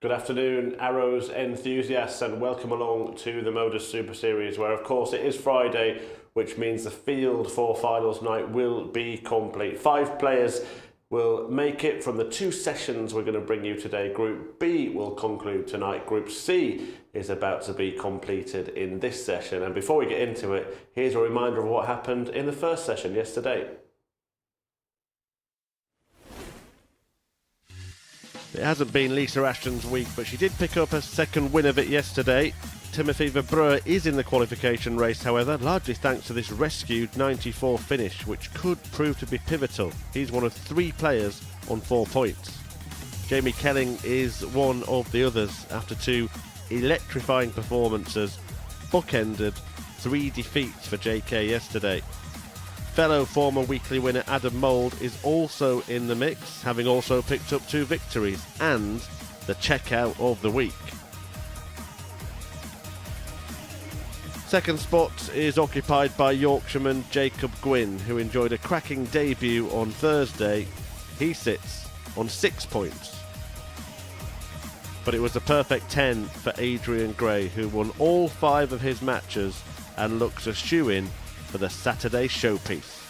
Good afternoon, Arrows enthusiasts, and welcome along to the MODUS Super Series, where of course it is Friday, which means the field for finals night will be complete. 5 players will make it from the 2 sessions we're going to bring you today. Group B will conclude tonight. Group C is about to be completed in this session. And before we get into it, here's a reminder of what happened in the first session yesterday. It hasn't been Lisa Ashton's week, but she did pick up a second win of it yesterday. Verbrugghe is in the qualification race, however, largely thanks to this rescued 94 finish, which could prove to be pivotal. He's one of 3 players on 4 points. Jamie Kelling is one of the others after 2 electrifying performances, bookended 3 defeats for JK yesterday. Fellow former weekly winner Adam Mould is also in the mix, having also picked up 2 victories and the checkout of the week. Second spot is occupied by Yorkshireman Jacob Gwynne, who enjoyed a cracking debut on Thursday. He sits on 6 points. But it was a perfect 10 for Adrian Gray, who won all 5 of his matches and looks a shoe-in for the Saturday showpiece.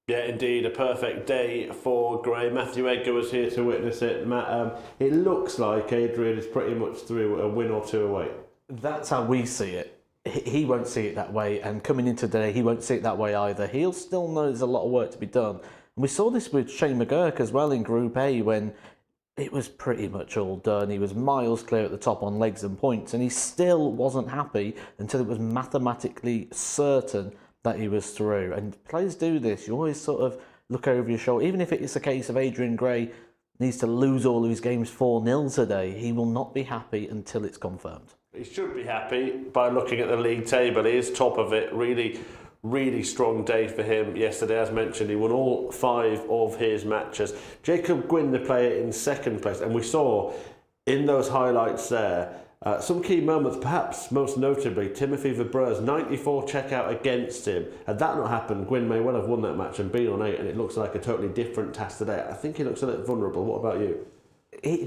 Yeah, indeed, a perfect day for Gray. Matthew Edgar was here to witness it. Matt, it looks like Adrian is pretty much through, a win or 2 away. That's how we see it. He won't see it that way, and coming into today, he won't see it that way either. He'll still know there's a lot of work to be done. And we saw this with Shane McGurk as well in Group A when it was pretty much all done. He was miles clear at the top on legs and points, and he still wasn't happy until it was mathematically certain that he was through. And players do this. You always sort of look over your shoulder. Even if it is a case of Adrian Gray needs to lose all of his games 4-0 today, he will not be happy until it's confirmed. He should be happy by looking at the league table. He is top of it. Really strong day for him yesterday. As mentioned, he won all 5 of his matches. Jacob Gwynne, the player, in second place, and we saw in those highlights there some key moments, perhaps most notably Verbrugghe's 94 checkout against him. Had that not happened, Gwynne may well have won that match and been on 8, and it looks like a totally different task today. I think he looks a little vulnerable. What about you?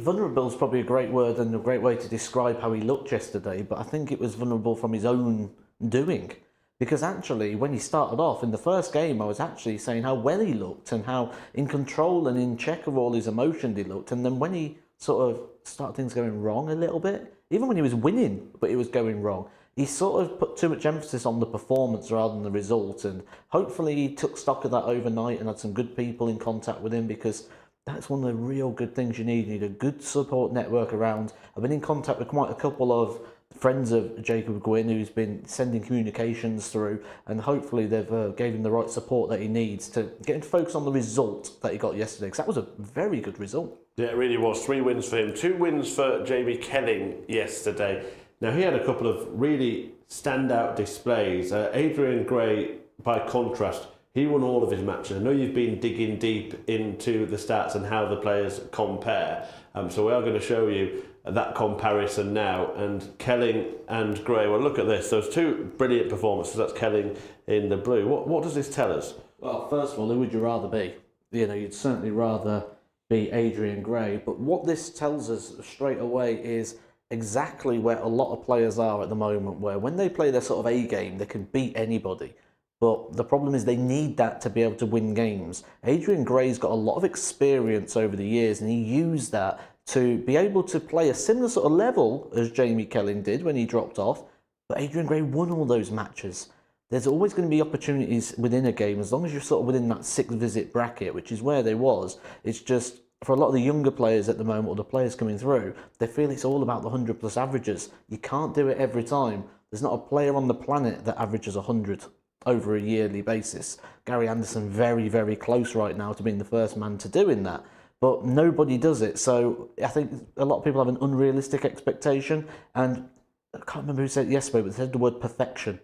Vulnerable is probably a great word and a great way to describe how he looked yesterday, but I think it was vulnerable from his own doing. Because actually, when he started off in the first game, I was actually saying how well he looked and how in control and in check of all his emotions he looked. And then when he sort of started things going wrong a little bit, even when he was winning, but it was going wrong, he sort of put too much emphasis on the performance rather than the result. And hopefully he took stock of that overnight and had some good people in contact with him, because that's one of the real good things you need. You need a good support network around. I've been in contact with quite a couple of friends of Jacob Gwynne who's been sending communications through, and hopefully they've gave him the right support that he needs to get him to focus on the result that he got yesterday, because that was a very good result. Yeah, it really was. 3 wins for him. 2 wins for Jamie Kelling yesterday. Now, he had a couple of really standout displays. Adrian Gray, by contrast, he won all of his matches. I know you've been digging deep into the stats and how the players compare. So we are going to show you that comparison now. And Kelling and Gray, well, look at this. Those 2 brilliant performances. That's Kelling in the blue. What does this tell us? Well, first of all, who would you rather be? You know, you'd certainly rather be Adrian Gray. But what this tells us straight away is exactly where a lot of players are at the moment, where when they play their sort of A game, they can beat anybody. But the problem is they need that to be able to win games. Adrian Gray's got a lot of experience over the years, and he used that to be able to play a similar sort of level as Jamie Kelling did when he dropped off. But Adrian Gray won all those matches. There's always going to be opportunities within a game, as long as you're sort of within that 6-visit bracket, which is where they was. It's just, for a lot of the younger players at the moment, or the players coming through, they feel it's all about the 100+ averages. You can't do it every time. There's not a player on the planet that averages 100 over a yearly basis. Gary Anderson very close right now to being the first man to doing that, but nobody does it. So I think a lot of people have an unrealistic expectation, and I can't remember who said it yesterday, but they said the word perfection.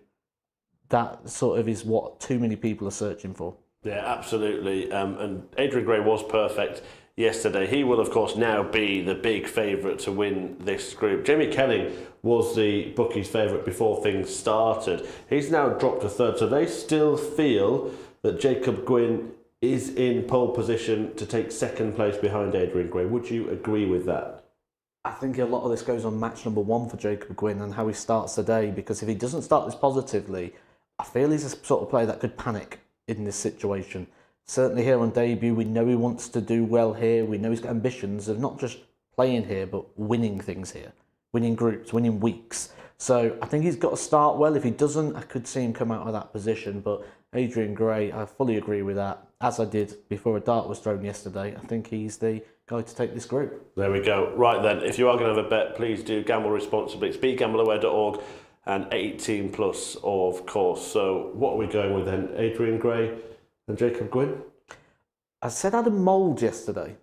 That sort of is what too many people are searching for. Yeah, absolutely. And Adrian Gray was perfect yesterday. He will, of course, now be the big favourite to win this group. Jamie Kelling was the bookies' favourite before things started. He's now dropped to 3rd, so they still feel that Jacob Gwynne is in pole position to take second place behind Adrian Gray. Would you agree with that? I think a lot of this goes on match number 1 for Jacob Gwynne and how he starts the day, because if he doesn't start this positively, I feel he's a sort of player that could panic in this situation. Certainly here on debut, we know he wants to do well here. We know he's got ambitions of not just playing here, but winning things here, winning groups, winning weeks. So I think he's got to start well. If he doesn't, I could see him come out of that position. But Adrian Gray, I fully agree with that, as I did before a dart was thrown yesterday. I think he's the guy to take this group. There we go. Right then, if you are going to have a bet, please do gamble responsibly. It's begambleaware.org and 18 plus, of course. So what are we going with then? Adrian Gray and Jacob Gwynne? I said Adam Mould yesterday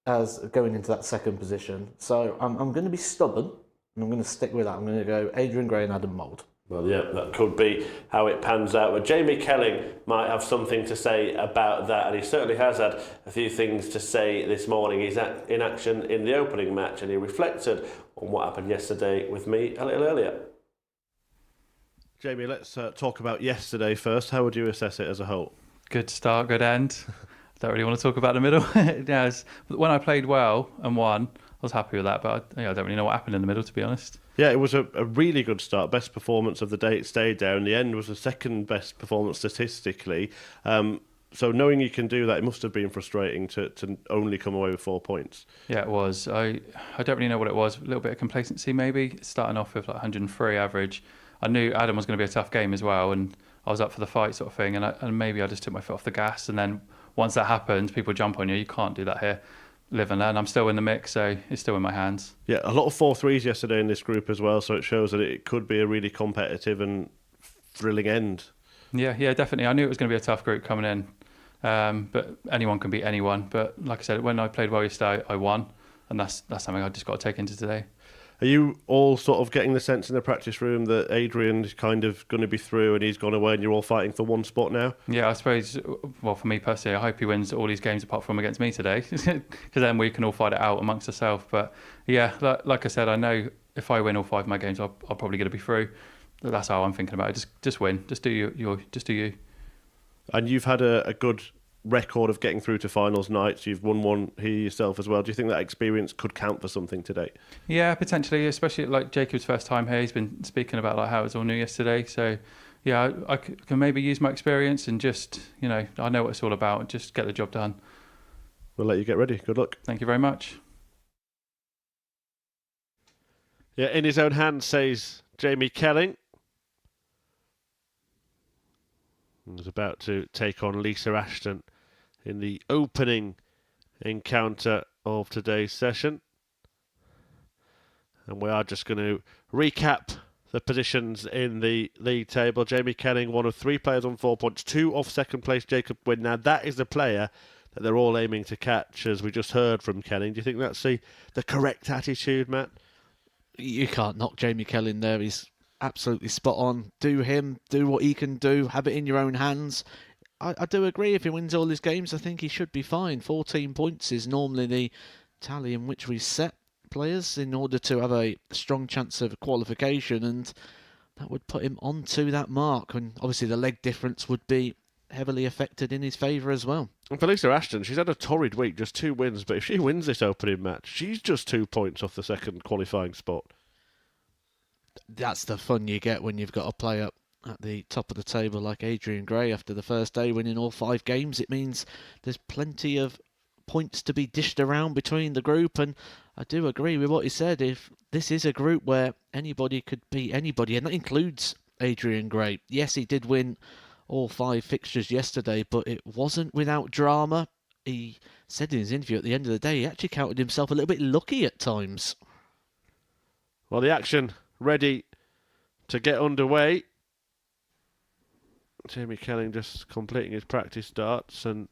as going into that second position. So I'm going to be stubborn and I'm going to stick with that. I'm going to go Adrian Gray and Adam Mould. Well, yeah, that could be how it pans out. But Jamie Kelling might have something to say about that, and he certainly has had a few things to say this morning. He's in action in the opening match, and he reflected on what happened yesterday with me a little earlier. Jamie, let's talk about yesterday first. How would you assess it as a whole? Good start, good end. Don't really want to talk about the middle. Yes, when I played well and won, I was happy with that, but I don't really know what happened in the middle, to be honest. Yeah, it was a really good start. Best performance of the day. It stayed there. In the end was the second best performance statistically. So knowing you can do that, it must have been frustrating to only come away with 4 points. Yeah, it was. I don't really know what it was. A little bit of complacency maybe. Starting off with like 103 average. I knew Adam was going to be a tough game as well, and I was up for the fight sort of thing. And maybe I just took my foot off the gas. And then once that happens, people jump on you. You can't do that here. Live and learn. I'm still in the mix, so it's still in my hands. Yeah, a lot of 4-3s yesterday in this group as well, so it shows that it could be a really competitive and thrilling end. Yeah, definitely. I knew it was going to be a tough group coming in, but anyone can beat anyone. But like I said, when I played well yesterday, I won, and that's something I just got to take into today. Are you all sort of getting the sense in the practice room that Adrian's kind of going to be through and he's gone away and you're all fighting for one spot now? Yeah, I suppose, well, for me personally, I hope he wins all these games apart from against me today, because then we can all fight it out amongst ourselves. But yeah, like I said, I know if I win all 5 of my games, I'll probably going to be through. That's how I'm thinking about it. Just win. Just do you. And you've had a good record of getting through to finals nights. You've won one here yourself as well. Do you think that experience could count for something today? Yeah, potentially, especially like Jacob's first time here. He's been speaking about like how it was all new yesterday. So yeah, I can maybe use my experience and just, I know what it's all about. Just get the job done. We'll let you get ready. Good luck. Thank you very much. Yeah, in his own hands, says Jamie Kelling. He's about to take on Lisa Ashton in the opening encounter of today's session. And we are just going to recap the positions in the league table. Jamie Kelling, one of 3 players on 4 points, 2 off second place Jacob Gwynne. Now that is the player that they're all aiming to catch, as we just heard from Kelling. Do you think that's the correct attitude, Matt? You can't knock Jamie Kelling there. He's absolutely spot on. Do what he can do, have it in your own hands. I do agree, if he wins all his games, I think he should be fine. 14 points is normally the tally in which we set players in order to have a strong chance of qualification, and that would put him onto that mark. And obviously the leg difference would be heavily affected in his favour as well. And for Lisa Ashton, she's had a torrid week, just 2 wins, but if she wins this opening match, she's just 2 points off the second qualifying spot. That's the fun you get when you've got a player up at the top of the table like Adrian Gray after the first day winning all 5 games. It means there's plenty of points to be dished around between the group, and I do agree with what he said. If this is a group where anybody could beat anybody, and that includes Adrian Gray. Yes, he did win all 5 fixtures yesterday, but it wasn't without drama. He said in his interview at the end of the day, he actually counted himself a little bit lucky at times. Well, the action ready to get underway. Jamie Kelling just completing his practice darts, and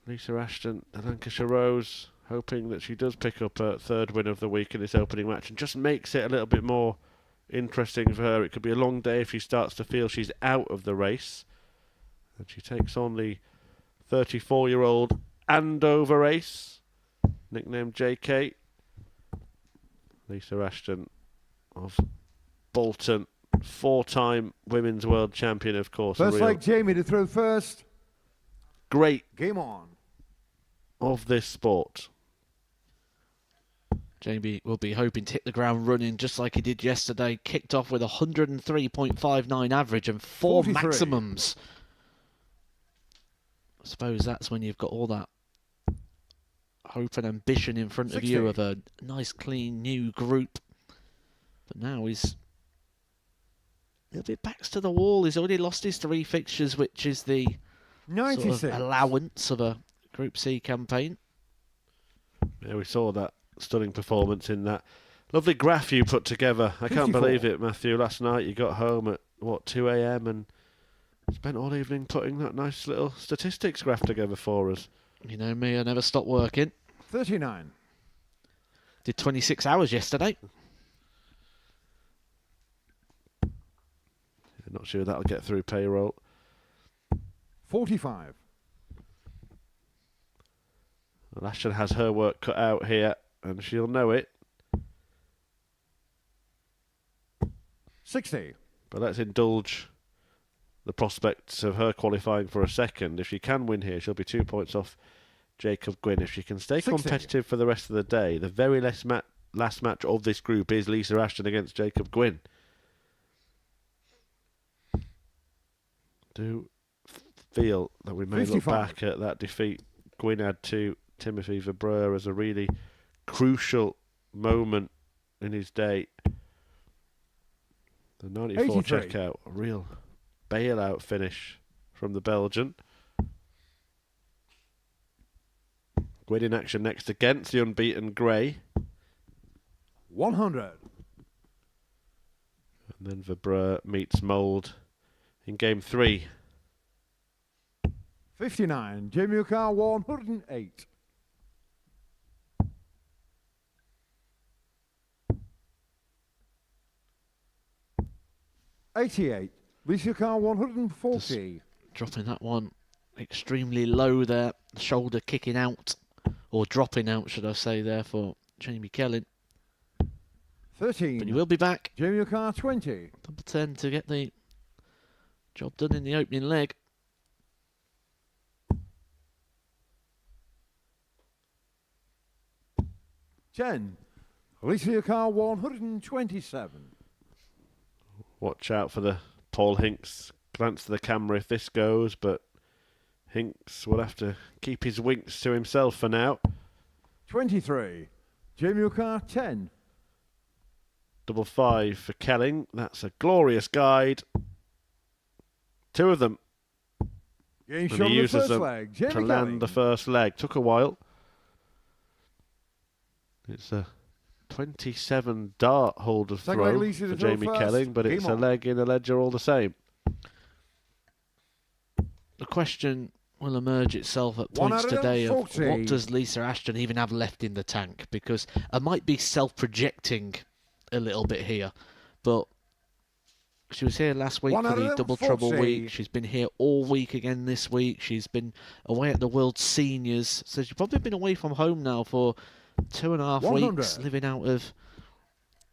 Lisa Ashton, the Lancashire Rose, hoping that she does pick up a 3rd win of the week in this opening match and just makes it a little bit more interesting for her. It could be a long day if she starts to feel she's out of the race. And she takes on the 34-year-old Andover ace, nicknamed JK. Lisa Ashton of Bolton, 4-time Women's World Champion, of course. First leg, Jamie to throw first. great Game on. of this sport. Jamie will be hoping to hit the ground running just like he did yesterday. Kicked off with 103.59 average and 4 43. maximums. I suppose that's when you've got all that hope and ambition in front 60. of you of a nice, clean, new group. But now he's a little bit backs to the wall. He's already lost his 3 fixtures, which is the 96. sort of allowance of a Group C campaign. Yeah, we saw that stunning performance in that lovely graph you put together. I can't 54. believe it, Matthew. Last night you got home at, 2 a.m. and spent all evening putting that nice little statistics graph together for us. You know me, I never stop working. 39. Did 26 hours yesterday. Not sure that'll get through payroll. 45. Well, Ashton has her work cut out here, and she'll know it. 60. But let's indulge the prospects of her qualifying for a second. If she can win here, she'll be 2 points off Jacob Gwynne. If she can stay 60. competitive for the rest of the day, the very last match of this group is Lisa Ashton against Jacob Gwynne. Do feel that we may 55. look back at that defeat Gwynne had to Timothy Verbrugghe as a really crucial moment in his day. The 94 83. checkout, a real bailout finish from the Belgian. Gwynne in action next against the unbeaten Gray. 100. And then Verbrugghe meets Mould in game 3. 59. Jamie O'Carr 108. 88. Lisa O'Carr 140. Dropping that one extremely low there. Shoulder kicking out, or dropping out, should I say, there for Jamie Kelling. 13. But he will be back. Jamie O'Carr 20. Double 10 to get the job done in the opening leg. Ten. Lisa O'Carr 127. Watch out for the Paul Hinks glance to the camera if this goes, but Hinks will have to keep his winks to himself for now. 23. Jamie O'Carr 10. Double 5 for Kelling. That's a glorious guide. 2 of them. Game And shot he on the uses first them leg. to Jamie land Kelling. the first leg. Took a while. It's a 27 dart hold of Second leg, throw Lisa for to throw Jamie first. Kelling, but Game it's a on. leg in a ledger all the same. The question will emerge itself at points today of 140. what does Lisa Ashton even have left in the tank? Because I might be self-projecting a little bit here, but she was here last week for the Double Trouble 140. week. She's been here all week again this week. She's been away at the World Seniors. So she's probably been away from home now for 2.5 100. weeks, living out of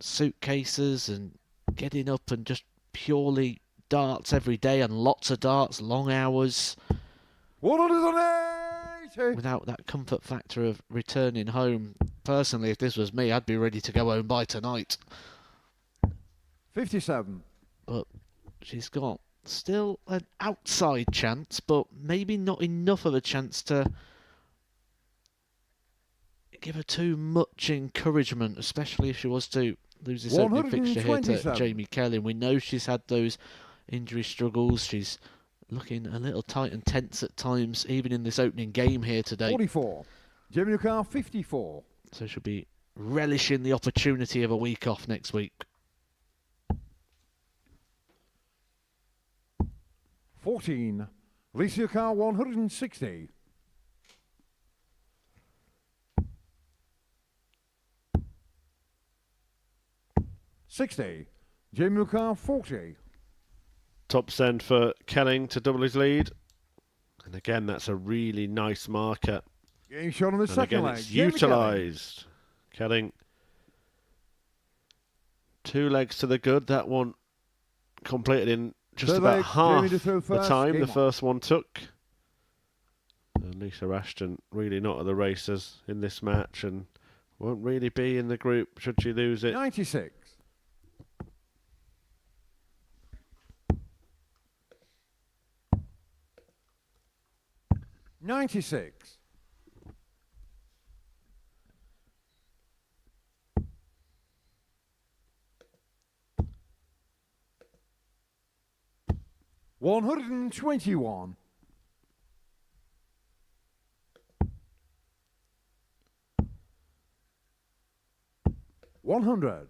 suitcases and getting up and just purely darts every day and lots of darts, long hours, 180. without that comfort factor of returning home. Personally, if this was me, I'd be ready to go home by tonight. 57. But she's got still an outside chance, but maybe not enough of a chance to give her too much encouragement, especially if she was to lose this opening fixture here to 127. Jamie Kelling. We know she's had those injury struggles. She's looking a little tight and tense at times, even in this opening game here today. 44. Jamie O'Carr 54. So she'll be relishing the opportunity of a week off next week. 14. Lisa O'Carr 160. 60. Jamie O'Carr 40. Top send for Kelling to double his lead. And again, that's a really nice marker. Game shot on the And second again, leg. it's Jamie Kelling. utilised. Kelling, 2 legs to the good. That one completed in just Third about leg, half Jamie to throw the first. time Game the on. first one took. Lisa Ashton really not at the races in this match and won't really be in the group should she lose it. 96. $96. $121. $100.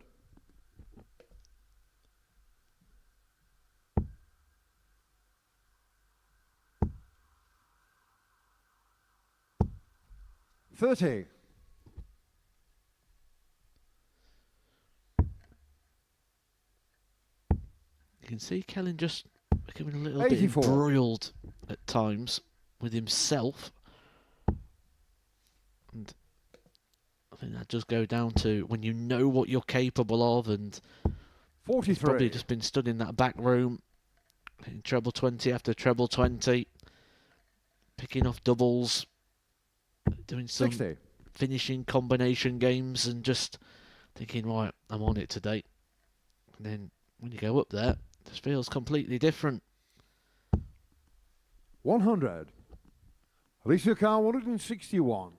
$30. You can see Kelling just becoming a little 84. bit embroiled at times with himself. And I think that does go down to when you know what you're capable of, and he's 43. probably just been stood in that back room in treble 20 after treble 20, picking off doubles, doing some 60. finishing combination games and just thinking, right, I'm on it today. And then when you go up there, it just feels completely different. 100. Alicia Carr 161.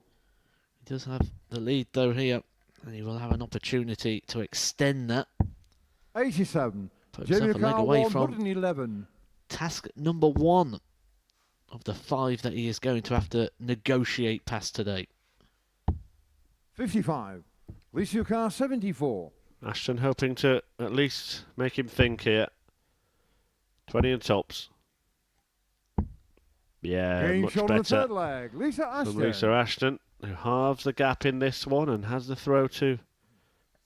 He does have the lead though here, and he will have an opportunity to extend that. 87. Put Jamie himself a leg Carr away from 111. task number 1 of the 5 that he is going to have to negotiate past today. 55. Alicia Carr 74. Ashton hoping to at least make him think here. 20 and tops. Yeah, Game much shot on the better third leg. Lisa Ashton. from Lisa Ashton, who halves the gap in this one and has the throw to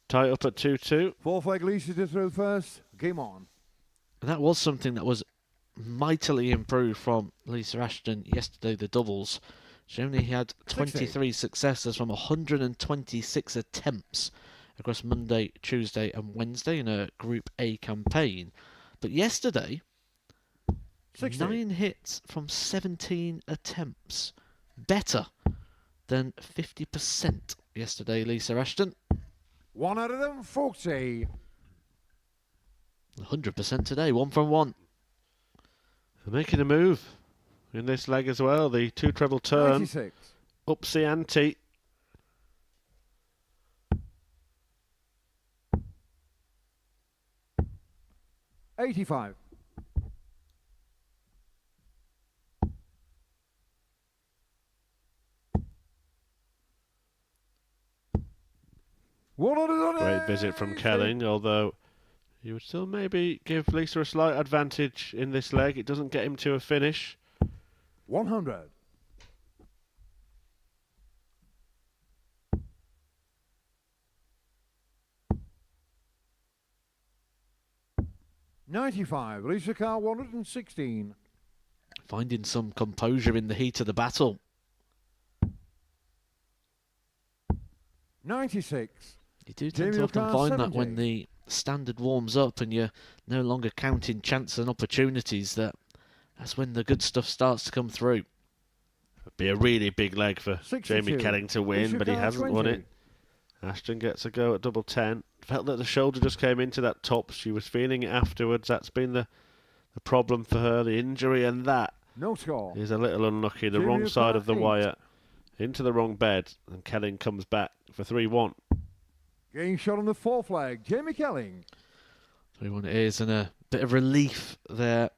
tie it up at 2-2. Fourth leg Lisa to throw first. Game on. And that was something that was mightily improved from Lisa Ashton yesterday, the doubles. She only had 23 successes from 126 attempts across Monday, Tuesday and Wednesday in a Group A campaign. But yesterday, 60. 9 hits from 17 attempts. Better than 50% yesterday, Lisa Ashton. 1 out of them, 40. 100% today, 1 from 1. They're making a move in this leg as well. The 2 treble turn 96. ups the ante. $85. Great visit from Kelling, although you would still maybe give Lisa a slight advantage in this leg. It doesn't get him to a finish. 100. $95. Lisa Carr 116. Finding some composure in the heat of the battle. 96. You do tend Jamie to often Carr, find that 70. when the standard warms up and you're no longer counting chances and opportunities, that's when the good stuff starts to come through. It'd be a really big leg for 62. Jamie Kelling to win, Lisa but he Carr, hasn't 20. won it. Ashton gets a go at double 10. Felt that the shoulder just came into that top. She was feeling it afterwards. That's been the problem for her, the injury, and that No score. is a little unlucky. The Jamie wrong side Carr, of the 8. wire into the wrong bed, and Kelling comes back for 3-1. Getting shot on the fourth leg. Jamie Kelling. 3-1 it is, and a bit of relief there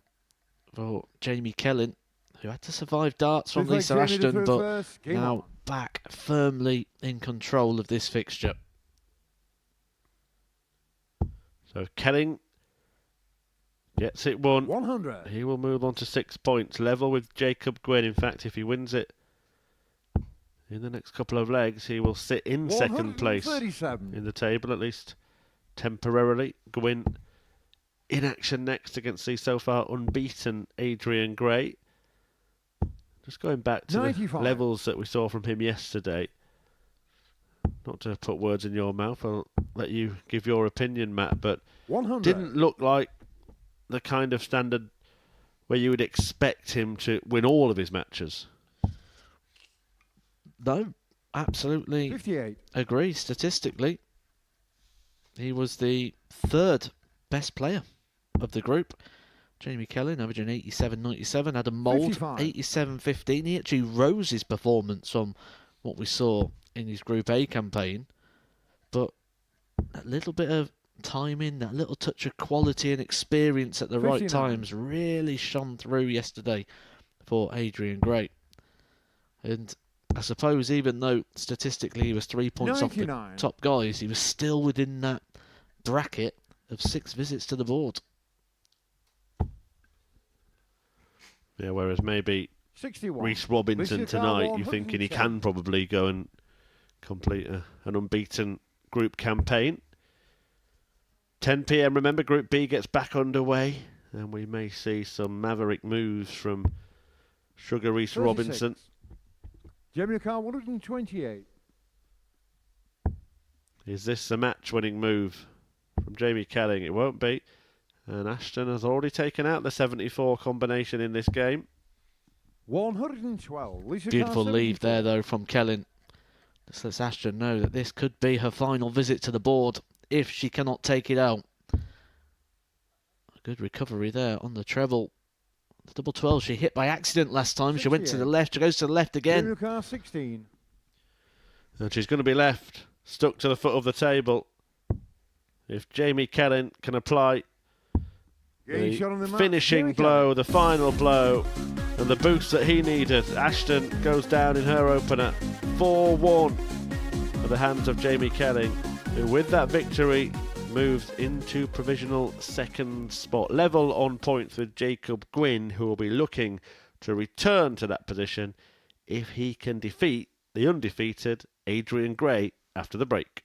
for Jamie Kelling, who had to survive darts from Fifth leg, Lisa Jamie to Ashton, throw but first. Game now on. back firmly in control of this fixture. So Kelling gets it won. 100. He will move on to 6 points, level with Jacob Gwynne. In fact, if he wins it in the next couple of legs, he will sit in second place 137. in the table, at least temporarily. Gwynne in action next against the so far unbeaten Adrian Gray. Just going back to 95. the levels that we saw from him yesterday. Not to put words in your mouth, I'll let you give your opinion, Matt, but 100. didn't look like the kind of standard where you would expect him to win all of his matches. No, absolutely 58. agree. Statistically, he was the third best player of the group. Jamie Kelling averaging 87.97. Adam Mould 55. 87.15. He actually rose his performance from what we saw in his Group A campaign. But a little bit of timing, that little touch of quality and experience at the right 59. times really shone through yesterday for Adrian Gray. And I suppose even though statistically he was 3 points off the 99. top guys, he was still within that bracket of 6 visits to the board. Yeah, whereas maybe 61. Reece Robinson Lisa tonight, Carl, you're thinking he 110. can probably go and complete an unbeaten group campaign. 10 p.m. Remember, Group B gets back underway, and we may see some maverick moves from Sugar Reece 36. Robinson. Jamie Carl 128. Is this a match-winning move from Jamie Kelling? It won't be. And Ashton has already taken out the 74 combination in this game. 112. Lisa Beautiful Carl, leave 74. there though from Kelling. This lets Ashton know that this could be her final visit to the board if she cannot take it out. A good recovery there on the treble. The double 12 she hit by accident last time. She went to the 68. left. She goes to the left again. Jamie Carl 16. And she's going to be left stuck to the foot of the table. If Jamie Kelling can apply Game the shot on the mark. finishing Jamie blow, the final blow, and the boost that he needed, Ashton goes down in her opener 4-1 at the hands of Jamie Kelling, who with that victory moves into provisional second spot, level on points with Jacob Gwynne, who will be looking to return to that position if he can defeat the undefeated Adrian Gray after the break.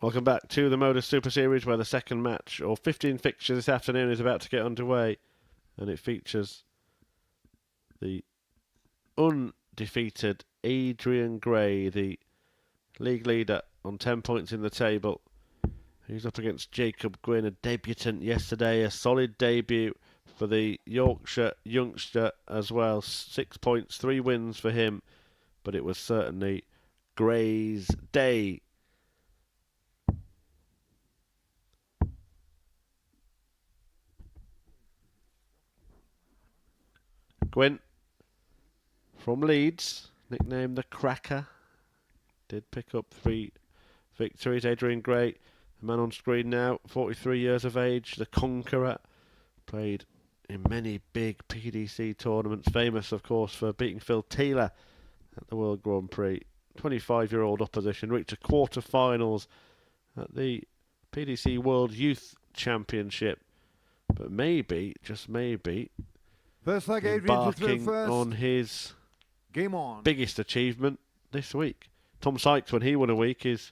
Welcome back to the MODUS Super Series, where the second match, or 15 fixtures this afternoon, is about to get underway. And it features the undefeated Adrian Gray, the league leader on 10 points in the table. He's up against Jacob Gwynne, a debutant yesterday. A solid debut for the Yorkshire youngster as well. 6 points, 3 wins for him. But it was certainly Gray's day. Gwynne from Leeds, nicknamed the Cracker, did pick up 3 victories. Adrian Gray, the man on screen now, 43 years of age, the Conqueror, played in many big PDC tournaments, famous of course for beating Phil Taylor at the World Grand Prix. 25-year-old opposition, reached a quarter-finals at the PDC World Youth Championship, but maybe, just maybe, First leg, Adrian to throw embarking first. on his Game on. biggest achievement this week. Tom Sykes, when he won a week, his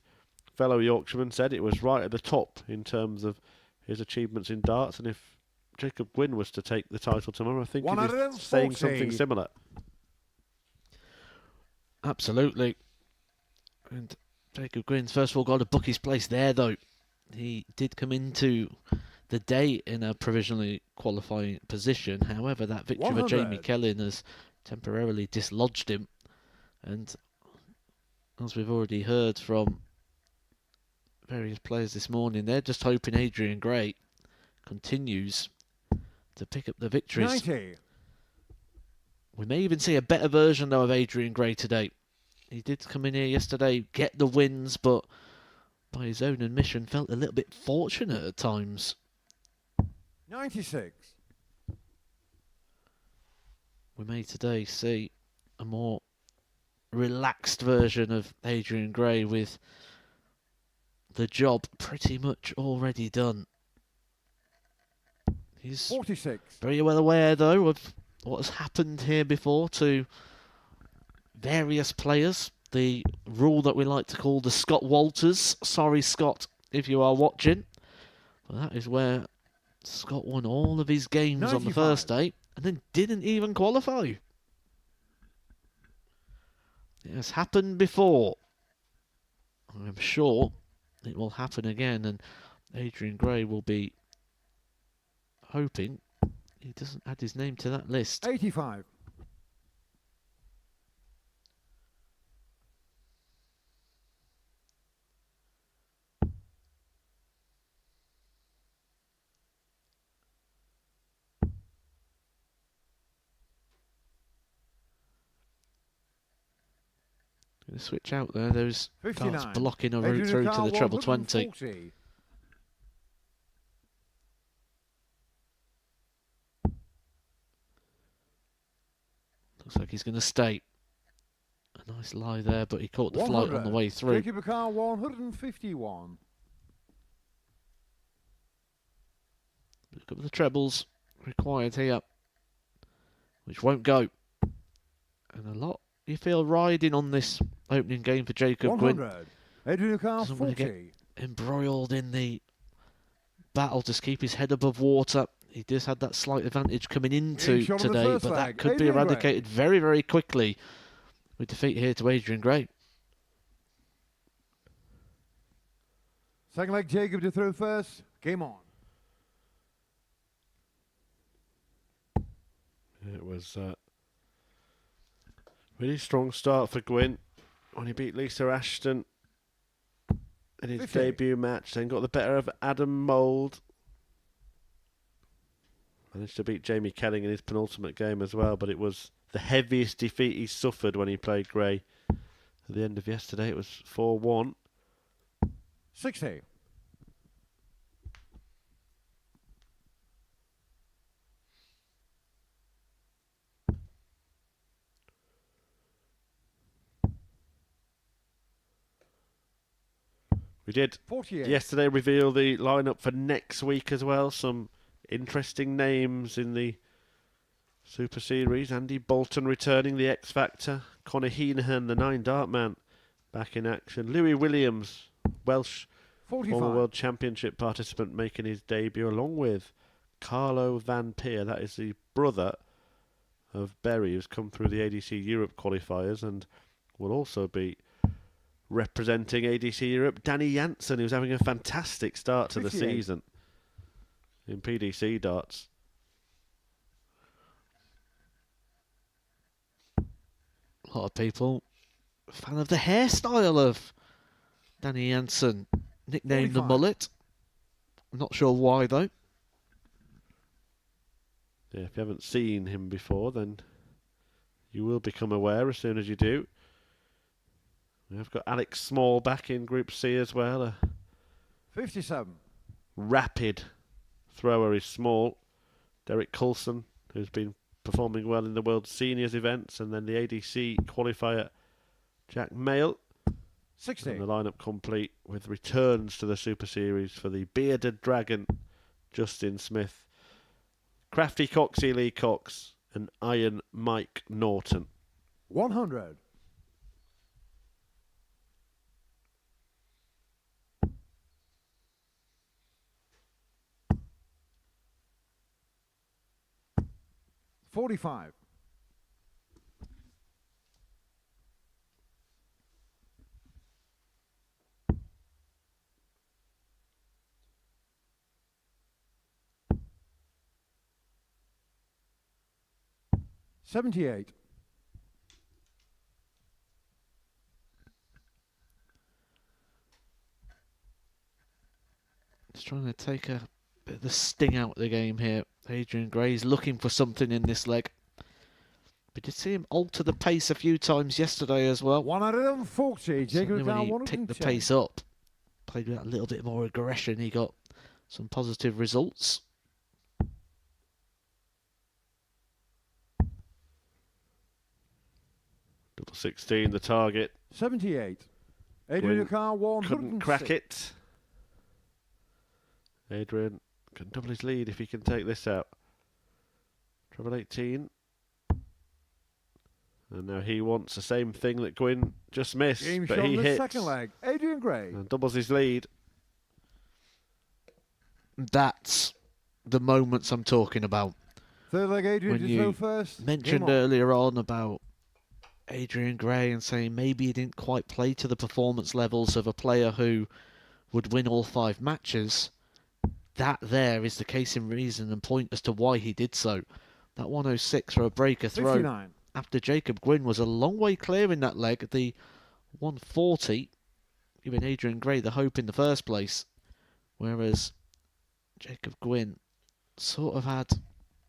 fellow Yorkshireman said it was right at the top in terms of his achievements in darts, and if Jacob Gwynne was to take the title tomorrow, I think he was saying something similar. Absolutely. And Jacob Gwynne's first of all got to book his place there, though. He did come into the day in a provisionally qualifying position. However, that victory for Jamie Kelling has temporarily dislodged him. And as we've already heard from various players this morning, they're just hoping Adrian Gray continues to pick up the victories. 90. We may even see a better version, though, of Adrian Gray today. He did come in here yesterday, get the wins, but by his own admission, felt a little bit fortunate at times. 96. We may today see a more relaxed version of Adrian Gray with the job pretty much already done. He's 46. very well aware, though, of what has happened here before to various players. The rule that we like to call the Scott Walters. Sorry, Scott, if you are watching. Well, that is where Scott won all of his games 95. on the first day and then didn't even qualify. It has happened before. I'm sure it will happen again, and Adrian Gray will be hoping he doesn't add his name to that list. 85. Going to switch out there. Those 59. cards blocking a route Adrian through to Carl, the treble 20. 140. Looks like he's going to stay. A nice lie there, but he caught the flight on the way through. Jacob Carl, 151. Look at the trebles required here, which won't go. And a lot you feel riding on this opening game for Jacob Gwynne. 100. Adrian Carl, Doesn't want to 40. get embroiled in the battle to keep his head above water. He does have that slight advantage coming into shot on the today, first but that leg. could be Adrian Gray. eradicated very, very quickly with defeat here to Adrian Gray. Second leg, Jacob to throw first. Game on. It was a really strong start for Gwynne when he beat Lisa Ashton in his 50. debut match, then got the better of Adam Mould. Managed to beat Jamie Kelling in his penultimate game as well, but it was the heaviest defeat he suffered when he played Gray. At the end of yesterday, it was 4-1. 60. We did 48. yesterday reveal the lineup for next week as well. Some interesting names in the Super Series. Andy Bolton returning, the X Factor. Conor Heenan, the 9-dart man, back in action. Louis Williams, Welsh 45. former World Championship participant, making his debut along with Carlo Van Peer. That is the brother of Berry, who's come through the ADC Europe qualifiers and will also be representing ADC Europe, Danny Janssen, who's having a fantastic start to the 58. season in PDC darts. A lot of people a fan of the hairstyle of Danny Janssen, nicknamed the 45. mullet. I'm not sure why though. Yeah, if you haven't seen him before, then you will become aware as soon as you do. We've got Alex Small back in Group C as well. A 57. rapid thrower is Small. Derek Coulson, who's been performing well in the World Seniors events, and then the ADC qualifier Jack Mail. 60. And the lineup complete with returns to the Super Series for the bearded dragon Justin Smith, Crafty Coxie Lee Cox, and Iron Mike Norton. 100. $45. $78. Just trying to take a bit of the sting out of the game here. Adrian Gray's looking for something in this leg. We did see him alter the pace a few times yesterday as well. 140. Jacob Certainly when he Down picked the 110. pace up, played with that little bit more aggression, he got some positive results. Double 16, the target. 78. Adrian Gwynne Down 106. Couldn't crack it. Adrian can double his lead if he can take this out. Treble 18. And now he wants the same thing that Gwynne just missed, Game but shot he on the hits second leg. Adrian Gray. and doubles his lead. That's the moments I'm talking about. Third leg, Adrian When to you throw first. Mentioned Game on. earlier on about Adrian Gray and saying maybe he didn't quite play to the performance levels of a player who would win all 5 matches. That there is the case in reason and point as to why he did so. That 106 for a breaker throw 59. after Jacob Gwynne was a long way clear in that leg. The 140 giving Adrian Gray the hope in the first place, whereas Jacob Gwynne sort of had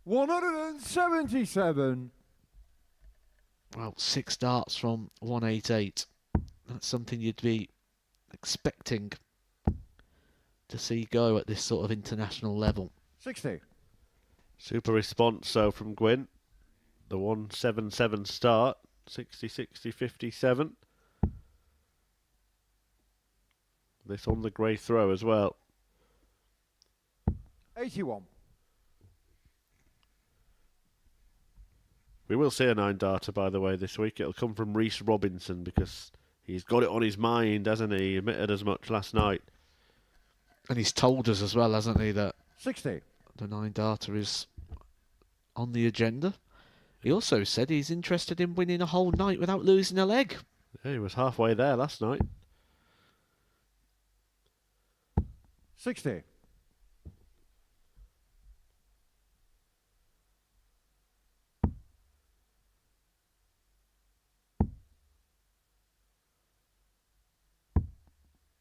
177. well 6 darts from 188. That's something you'd be expecting to see go at this sort of international level. 60. Super response so from Gwynne. The 177 start. 60, 60, 57. This on the Gray throw as well. 81. We will see a 9 darter, by the way, this week. It'll come from Reece Robinson because he's got it on his mind, hasn't he? He admitted as much last night. And he's told us as well, hasn't he, that 60. the 9 darter is on the agenda. He also said he's interested in winning a whole night without losing a leg. Yeah, he was halfway there last night. 60.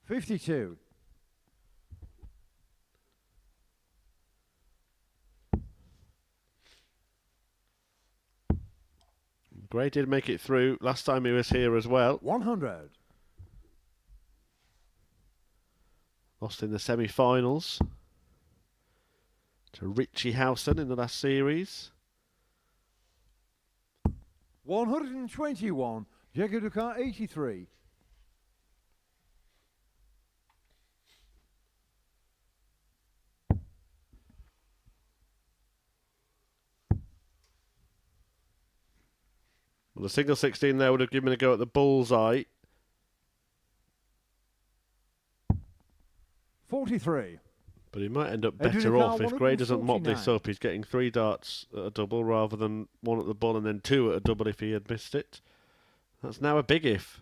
$52. Gray did make it through last time he was here as well. 100. Lost in the semi-finals to Richie Howson in the last series. 121. Jacob Ducat 83. Well, the single 16 there would have given him a go at the bullseye. 43. But he might end up Adrian better off Carr, if Gray doesn't mop this 149. up. He's getting 3 darts at a double rather than 1 at the bull and then 2 at a double if he had missed it. That's now a big if.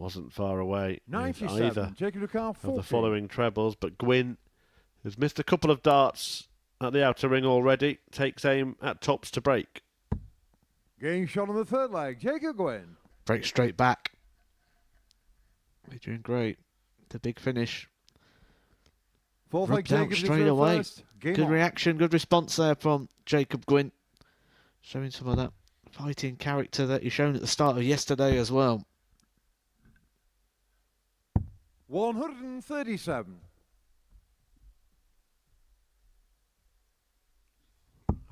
wasn't far away with 97. either Jacob Ducal, of 40. the following trebles, but Gwynne has missed a couple of darts at the outer ring already, takes aim at tops to break. Game shot on the third leg. Jacob Gwynne. Break straight back. Adrian great. The big finish. Fourth leg. Rubbed out Jacob straight Ducal away. first. Game Good on. reaction, good response there from Jacob Gwynne. Showing some of that fighting character that he's shown at the start of yesterday as well. 137.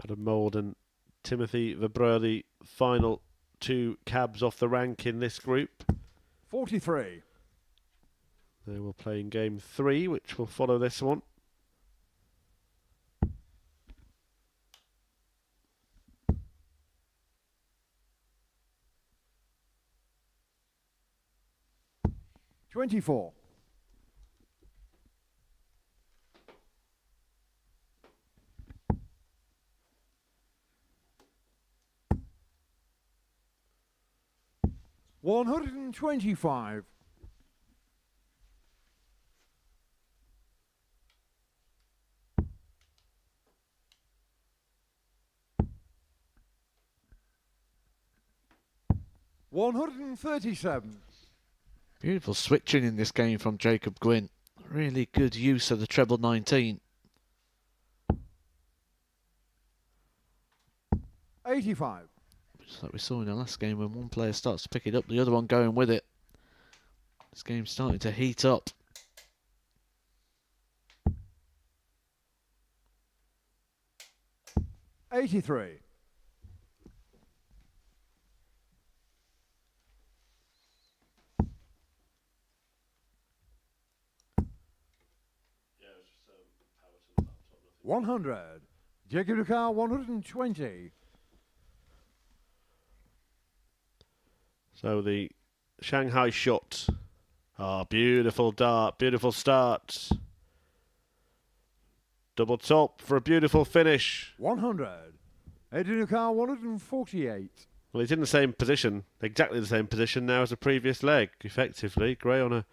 Adam Mould and Timothy Verbrugghe, the final two cabs off the rank in this group. 43. They will play in game 3, which will follow this one. $24. $125. $137. Beautiful switching in this game from Jacob Gwynne. Really good use of the treble 19. 85. Just like we saw in the last game, when one player starts to pick it up, the other one going with it. This game's starting to heat up. $83. $100. Jacob Ducal, 120. So the Shanghai shot. Ah, beautiful dart, beautiful start. Double top for a beautiful finish. 100. Adrian Ducal, 148. Well, he's in the same position, exactly the same position now as the previous leg, effectively. Gray on a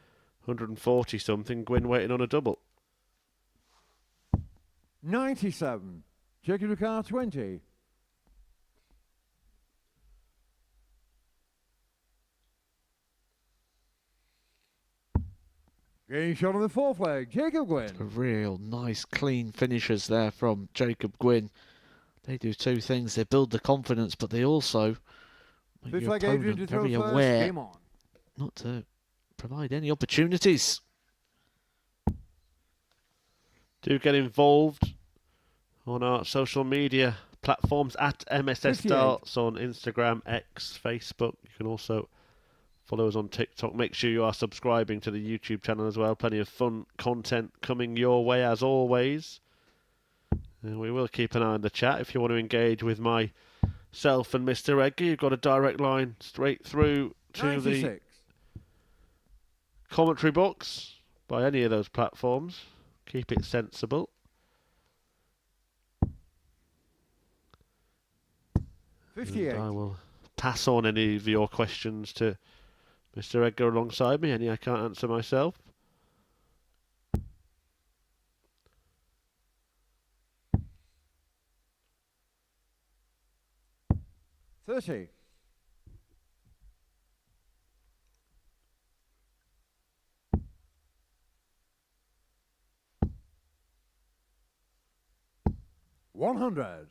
140 something, Gwynne waiting on a double. 97. Jacob Ducal, 20. Game shot on the fourth leg. Jacob Gwynne. A real nice clean finishers there from Jacob Gwynne. They do two things. They build the confidence, but they also make Fifth your leg, Adrian opponent to throw very first. aware Game on. not to provide any opportunities. Do get involved on our social media platforms at MSS 58. Darts on Instagram, X, Facebook. You can also follow us on TikTok. Make sure you are subscribing to the YouTube channel as well. Plenty of fun content coming your way as always. And we will keep an eye on the chat if you want to engage with myself and Mr. Edgar. You've got a direct line straight through to 96. the commentary box by any of those platforms. Keep it sensible. And 58. I will pass on any of your questions to Mr. Edgar alongside me. Any I can't answer myself. $30. $100.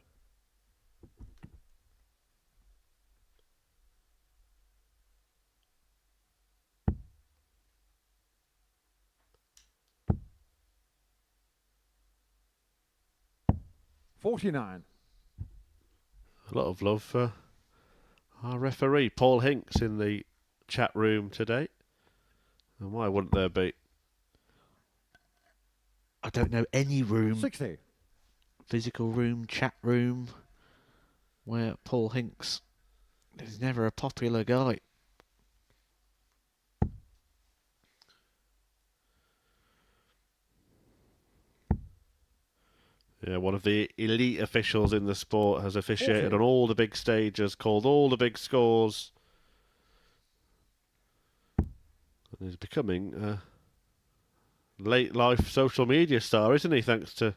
$49. A lot of love for our referee, Paul Hinks, in the chat room today. And why wouldn't there be? I don't know any room, 60. physical room, chat room, where Paul Hinks is never a popular guy. Yeah, one of the elite officials in the sport has officiated 40. on all the big stages, called all the big scores. He's becoming a late life social media star, isn't he? Thanks to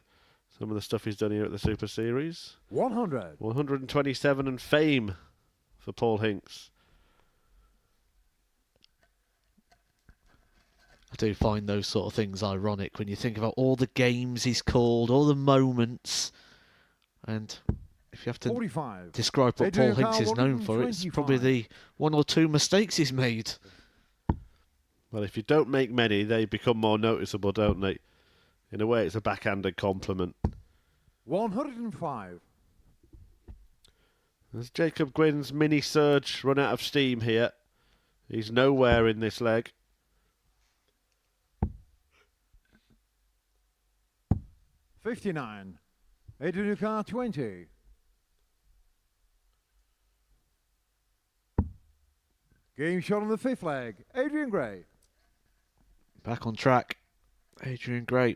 some of the stuff he's done here at the Super Series. 100. 127 and fame for Paul Hinks. I do find those sort of things ironic when you think about all the games he's called, all the moments, and if you have to 45. describe what Adrian Paul Hinks is known for, it's 125. probably the 1 or 2 mistakes he's made. Well, if you don't make many, they become more noticeable, don't they? In a way, it's a backhanded compliment. 105. As Jacob Gwynne's mini surge run out of steam here. He's nowhere in this leg. 59. Adrian 20. Game shot on the 5th leg. Adrian Gray. Back on track, Adrian Gray.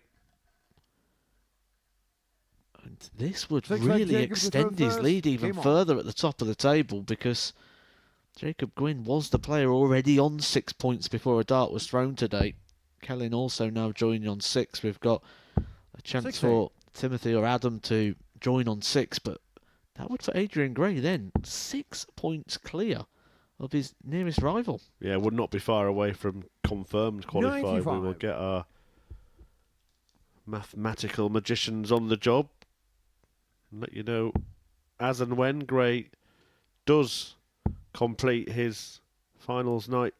And this would Six leg really Jacob to extend throw his first. lead even Game on. further at the top of the table, because Jacob Gwynne was the player already on 6 points before a dart was thrown today. Kelling also now joining on 6. We've got a chance 60. for Timothy or Adam to join on 6, but that would for Adrian Gray then 6 points clear of his nearest rival. Yeah, would not be far away from confirmed qualified. 95. We will get our mathematical magicians on the job and let you know as and when Gray does complete his finals night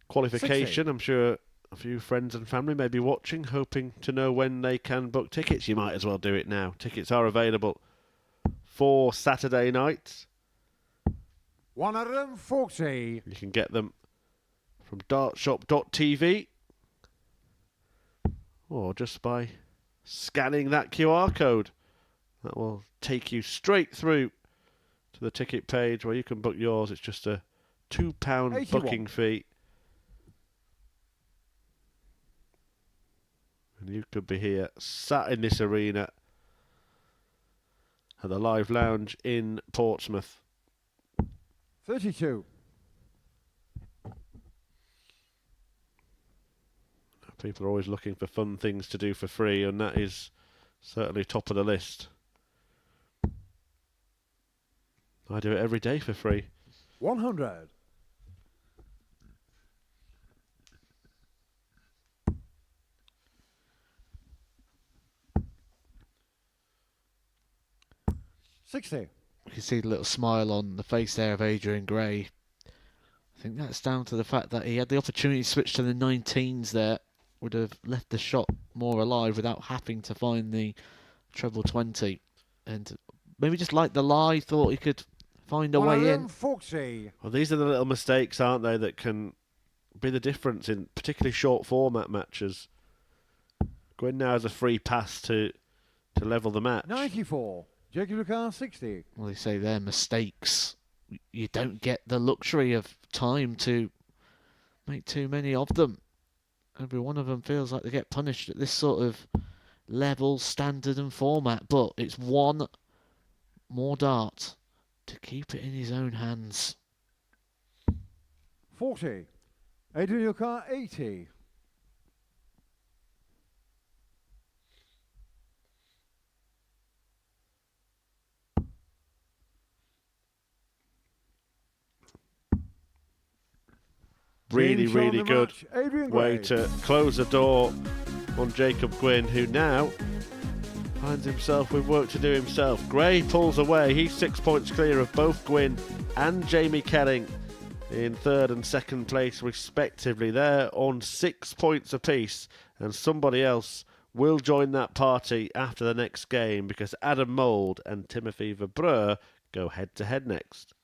qualification. 60. I'm sure a few friends and family may be watching, hoping to know when they can book tickets. You might as well do it now. Tickets are available for Saturday night. 140. You can get them from dartshop.tv or just by scanning that QR code. That will take you straight through to the ticket page where you can book yours. It's just a £2 81. booking fee. And you could be here, sat in this arena at the Live Lounge in Portsmouth. 32. People are always looking for fun things to do for free, and that is certainly top of the list. I do it every day for free. 100. $60. You can see the little smile on the face there of Adrian Gray. I think that's down to the fact that he had the opportunity to switch to the 19s there. Would have left the shot more alive without having to find the treble 20. And maybe just like the lie, thought he could find a way in. 140. Well, these are the little mistakes, aren't they, that can be the difference in particularly short format matches. Gwynne now has a free pass to level the match. 94. Jacob Lucar 60. Well, they say they're mistakes. You don't get the luxury of time to make too many of them. Every one of them feels like they get punished at this sort of level, standard and format. But it's one more dart to keep it in his own hands. 40. Adrian Lucar 80. Really, James on really the good match, Adrian way Gray. to close the door on Jacob Gwynne, who now finds himself with work to do himself. Gray pulls away. He's 6 points clear of both Gwynne and Jamie Kelling in third and second place respectively. They're on 6 points apiece, and somebody else will join that party after the next game, because Adam Mould and Timothy Verbrugghe go head to head next.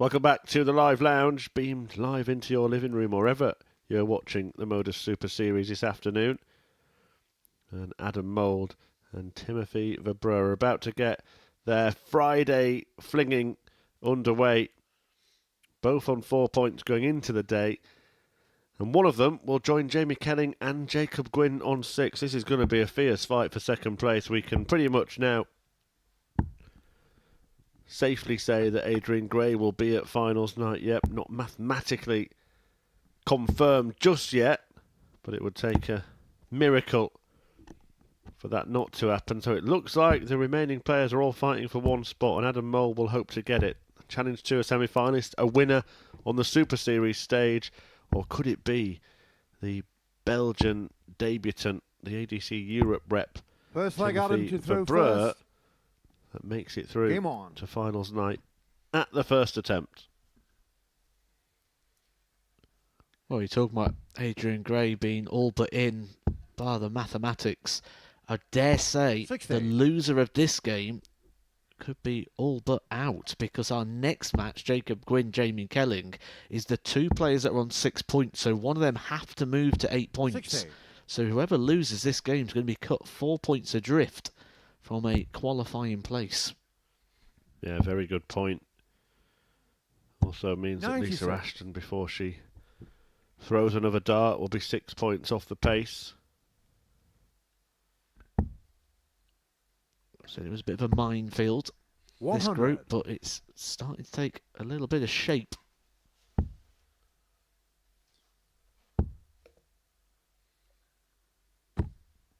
Welcome back to the live lounge, beamed live into your living room, wherever you're watching the MODUS Super Series this afternoon. And Adam Mould and Timothy Verbrugghe are about to get their Friday flinging underway, both on 4 points going into the day. And one of them will join Jamie Kelling and Jacob Gwynne on 6. This is going to be a fierce fight for second place. We can pretty much now safely say that Adrian Gray will be at finals night. Yep, not mathematically confirmed just yet, but it would take a miracle for that not to happen. So it looks like the remaining players are all fighting for one spot, and Adam Mould will hope to get it. Challenge to a semi-finalist, a winner on the Super Series stage, or could it be the Belgian debutant, the ADC Europe rep, First leg, Adam to throw Verbrugghe, first. that makes it through Game on. to finals night at the first attempt? Well, you're talking about Adrian Gray being all but in, bar the mathematics. I dare say 60. the loser of this game could be all but out, because our next match, Jacob Gwynne, Jamie Kelling, is the two players that are on 6 points, so one of them have to move to 8 points. 60. So whoever loses this game is going to be cut 4 points adrift from a qualifying place. Yeah, very good point. Also means that 96. Lisa Ashton, before she throws another dart, will be 6 points off the pace. So it was a bit of a minefield, 100. this group, but it's starting to take a little bit of shape.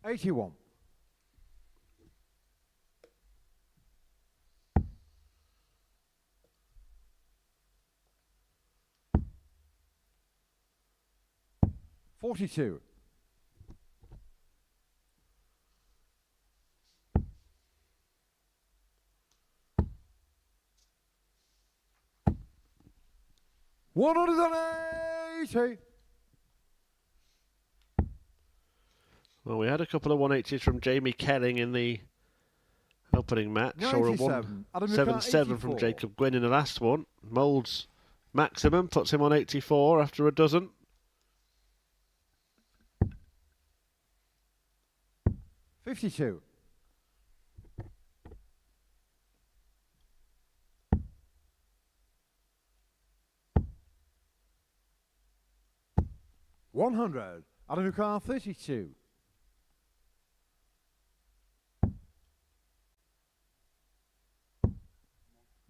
$81. $42. $180. Well, we had a couple of 180s from Jamie Kelling in the opening match, or a 97. Adam 177 from 84. Jacob Gwynne in the last one. Mould's maximum puts him on 84 after a dozen. $52. $100. Adam Hukar, 32.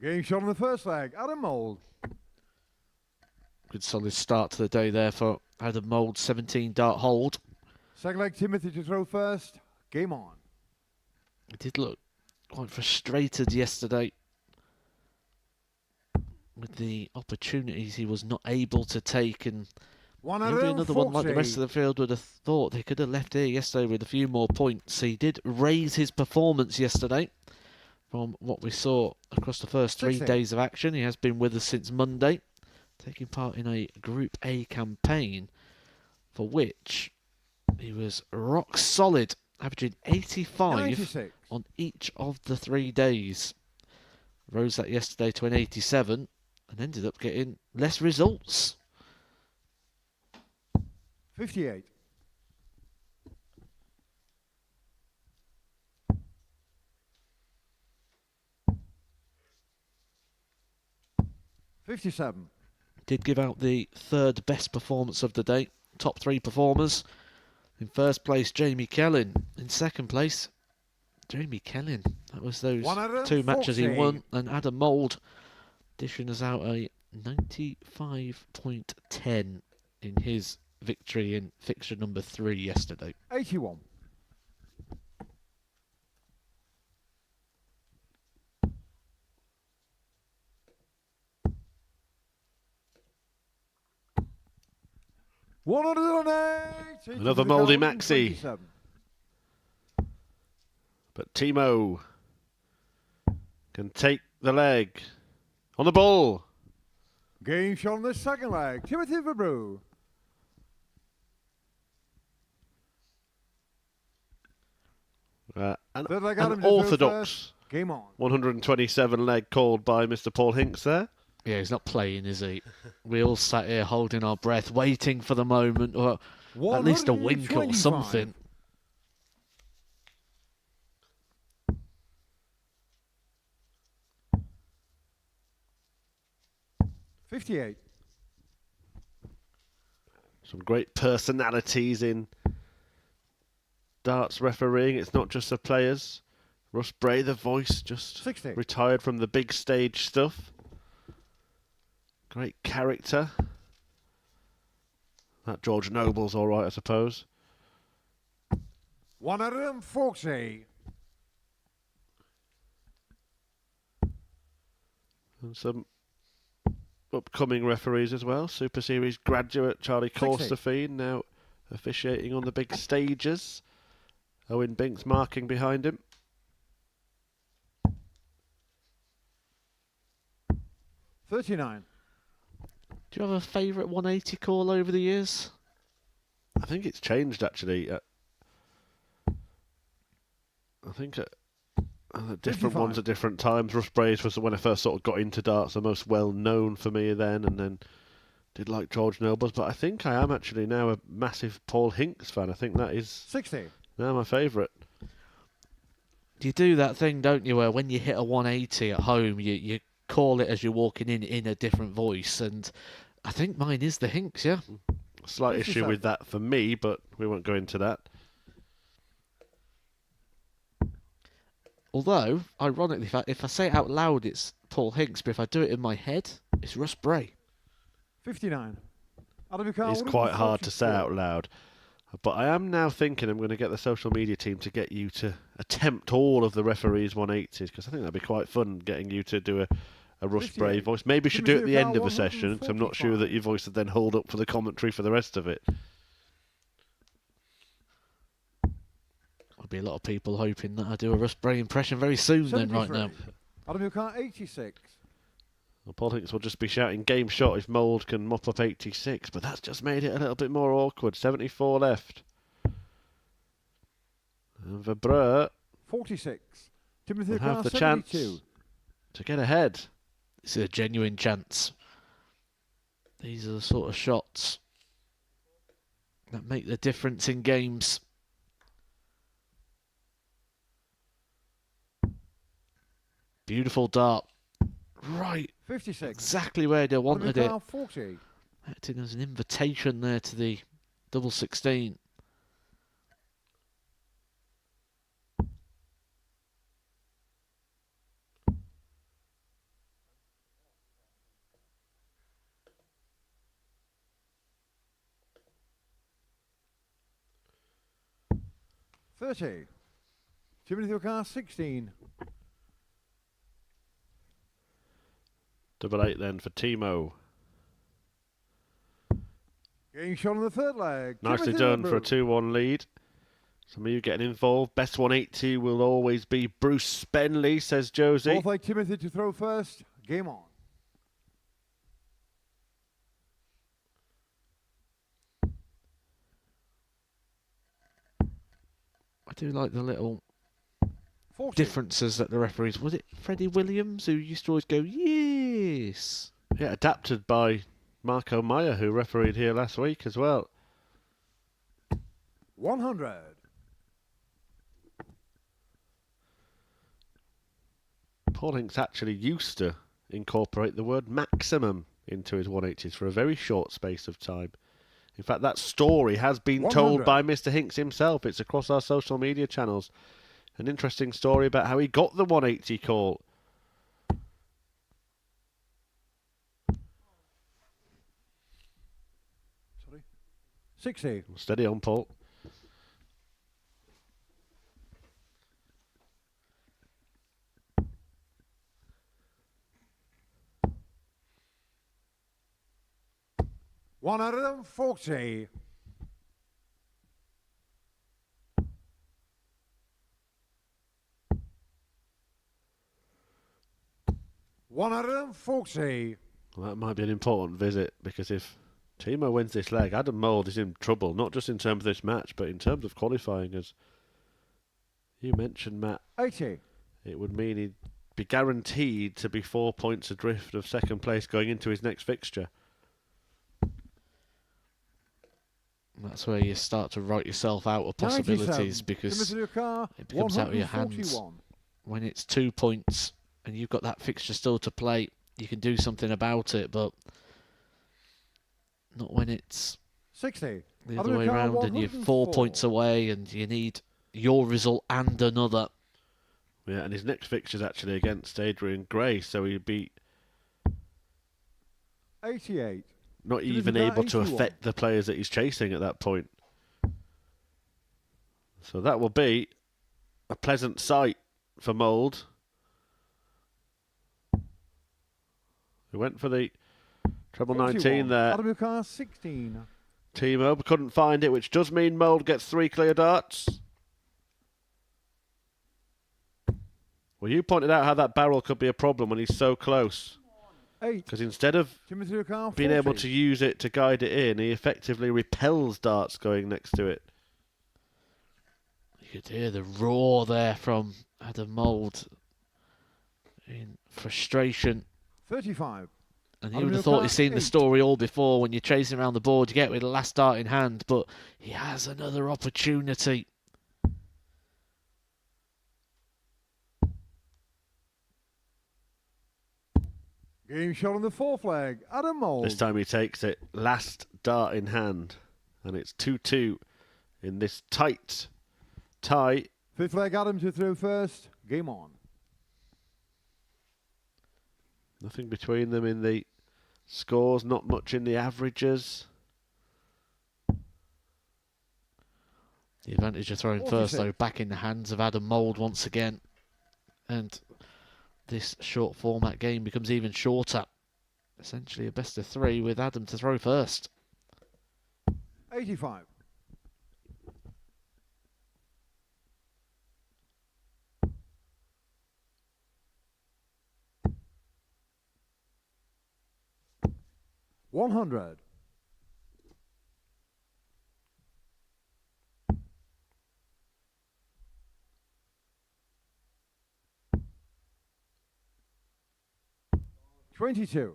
Game shot on the first leg, Adam Mould. Good solid start to the day there for Adam Mould, 17 dart hold. Second leg, Timothy to throw first. Game on. He did look quite frustrated yesterday with the opportunities he was not able to take, and maybe another one like the rest of the field would have thought they could have left here yesterday with a few more points. He did raise his performance yesterday from what we saw across the first 3 60. days of action. He has been with us since Monday, taking part in a Group A campaign for which he was rock solid, averaging 85 96. on each of the 3 days. Rose that yesterday to an 87 and ended up getting less results. 58. $57. Did give out the third best performance of the day. Top 3 performers. In first place, Jamie Kelling. In second place, Jamie Kelling. That was those 2 matches he 140. won. And Adam Mould dishing us out a 95.10 in his victory in fixture number 3 yesterday. 81. Another Mouldy Maxi. But Timo can take the leg on the ball. Game shot on the second leg. Timothy Verbrugghe. An Adam to throw orthodox first. Game on. 127 leg called by Mr. Paul Hinks there. Yeah, he's not playing, is he? We all sat here holding our breath, waiting for the moment, or at least a wink or 125. something. $58. Some great personalities in darts refereeing. It's not just the players. Russ Bray, the voice, just 60. retired from the big stage stuff. Great character. That George Noble's all right, I suppose. 140. And some upcoming referees as well. Super Series graduate Charlie 60. Corsterfien now officiating on the big stages. Owen Binks marking behind him. $39. Do you have a favourite 180 call over the years? I think it's changed actually. I think different 55. ones at different times. Russ Bray's was when I first sort of got into darts, the most well known for me then, and then did like George Noble's. But I think I am actually now a massive Paul Hinks fan. I think that is 60. now my favourite. You do that thing, don't you, where when you hit a 180 at home, you call it as you're walking in a different voice, and I think mine is the Hinks, yeah. Slight issue with that for me, but we won't go into that. Although, ironically, if I say it out loud, it's Paul Hinks, but if I do it in my head, it's Russ Bray. 59. It's quite hard to say out loud. But I am now thinking I'm going to get the social media team to get you to attempt all of the referees' 180s, because I think that'd be quite fun getting you to do a Russ Bray voice. Maybe you should do it at the end of a session, because I'm not sure that your voice would then hold up for the commentary for the rest of it. There'll be a lot of people hoping that I do a Russ Bray impression very soon then, right now. Adam, you can't 86. Well, Paul Hinks will just be shouting game shot if Mould can mop up 86, but that's just made it a little bit more awkward. 74 left. And Verbrugghe 46. Timothy will have Carr, the 72. chance to get ahead. It's a genuine chance. These are the sort of shots that make the difference in games. Beautiful dart. Right. 56. Exactly where they wanted it. 40. Acting as an invitation there to the double 16. $30. Timothy Carr, 16. Double 8 then for Timo. Getting shot on the third leg. Nicely Timothy done for a Verbrugghe. 2-1 lead. Some of you getting involved. Best 180 will always be Bruce Spenley, says Josie. Fourth leg, Timothy to throw first. Game on. I do like the little 40. differences that the referees... Was it Freddie Williams who used to always go, yes? Yeah, adapted by Marco Meyer, who refereed here last week as well. 100. Paul Hinks actually used to incorporate the word maximum into his 180s for a very short space of time. In fact, that story has been 100. told by Mr. Hinks himself. It's across our social media channels. An interesting story about how he got the 180 call. Sorry. 60. Steady on, Paul. $140. $140. Well, that might be an important visit, because if Timo wins this leg, Adam Mould is in trouble, not just in terms of this match, but in terms of qualifying. As you mentioned, Matt, 80. it would mean he'd be guaranteed to be 4 points adrift of second place going into his next fixture. That's where you start to write yourself out of possibilities, because it becomes out of your hands. When it's 2 points and you've got that fixture still to play, you can do something about it, but not when it's 60. the other way around and you're 4 points away and you need your result and another. Yeah, and his next fixture is actually against Adrian Gray, so he'd be 88. not even able to affect the players that he's chasing at that point. So that will be a pleasant sight for Mould. He went for the treble 19 there. 16. Timo couldn't find it, which does mean Mould gets 3 clear darts. Well, you pointed out how that barrel could be a problem when he's so close. Because instead of being able to use it to guide it in, he effectively repels darts going next to it. You could hear the roar there from Adam Mould in frustration. 35. And you would have thought he'd seen the story all before. When you're chasing around the board, you get with the last dart in hand, but he has another opportunity. Game shot on the 4 flag. Adam Mould. This time he takes it. Last dart in hand. And it's 2-2 in this tight tie. 5th flag Adam to throw first. Game on. Nothing between them in the scores. Not much in the averages. The advantage of throwing first, though, back in the hands of Adam Mould once again. And this short format game becomes even shorter. Essentially a best of 3 with Adam to throw first. 85. $100. $22.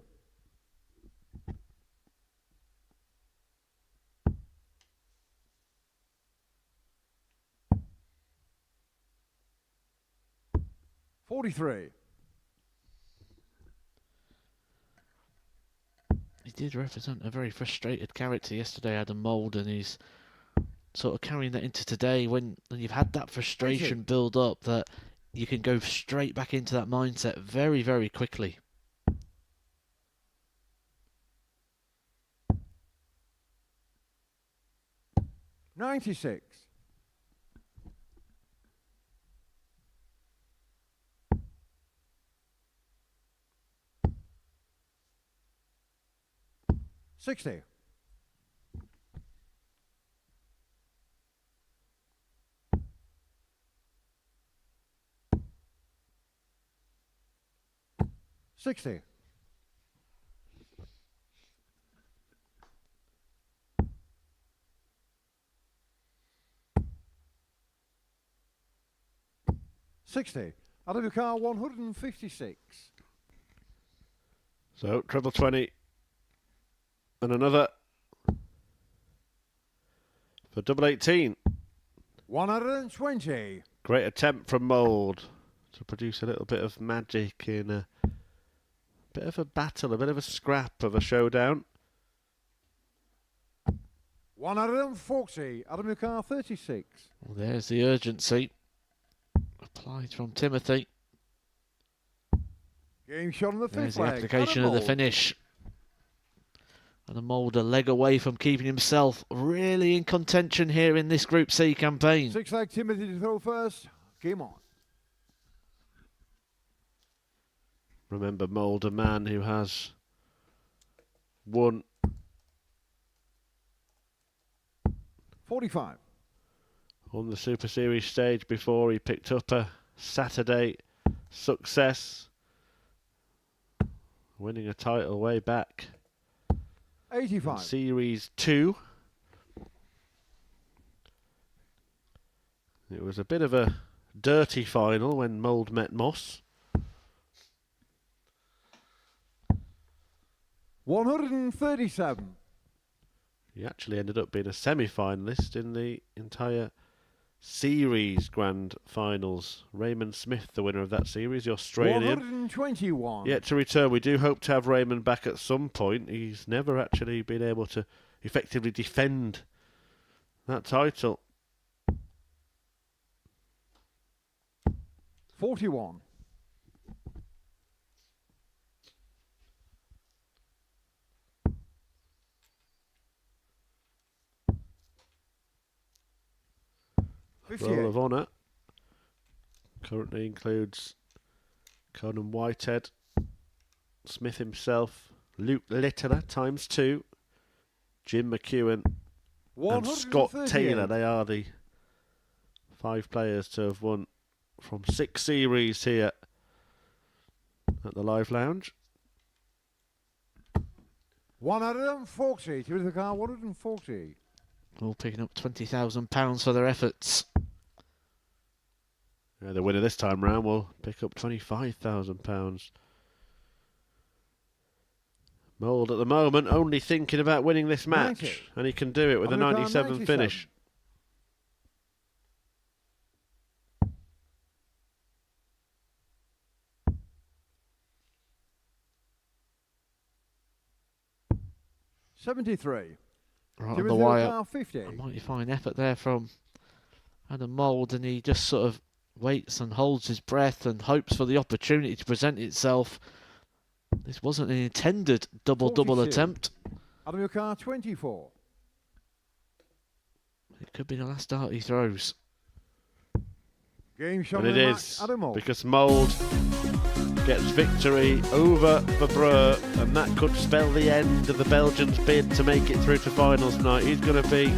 $43. He did represent a very frustrated character yesterday, Adam Mould, and he's sort of carrying that into today when you've had that frustration build up, that you can go straight back into that mindset very, very quickly. $96. $60. $60. $60. Out of your car, 156. So, treble 20. And another for double 18. 120. Great attempt from Mould to produce a little bit of magic in a bit of a battle, a bit of a scrap of a showdown. 140. Out of your car, 36. Well, there's the urgency applied from Timothy. Game shot on the 5th There's the flag. application of the finish. And the Mould a leg away from keeping himself really in contention here in this Group C campaign. 6 flag Timothy to throw first. Game on. Remember, Mould, a man who has won 45. on the Super Series stage before. He picked up a Saturday success, winning a title way back 85. in Series 2. It was a bit of a dirty final when Mould met Moss. 137. He actually ended up being a semi-finalist in the entire series grand finals. Raymond Smith, the winner of that series, the Australian. 121. Yet to return. We do hope to have Raymond back at some point. He's never actually been able to effectively defend that title. 41. Roll of Honour currently includes Conan Whitehead, Smith himself, Luke Littler ×2, Jim McEwen, and Scott Taylor. They are the 5 players to have won from 6 series here at the Live Lounge. 140 to the car. 140. All picking up £20,000 for their efforts. Yeah, the winner this time round will pick up £25,000. Mould at the moment only thinking about winning this match, 90. and he can do it with a 97 finish. 73. Right on the wire. 50. A mighty fine effort there from Adam Mould, and he just sort of waits and holds his breath and hopes for the opportunity to present itself. This wasn't an intended double-double 42. attempt. Adam your car 24. It could be the last dart he throws. Game shot And of it the is, match, Adam Mould. because Mould gets victory over Verbrugghe, and that could spell the end of the Belgians' bid to make it through to finals tonight. He's going to be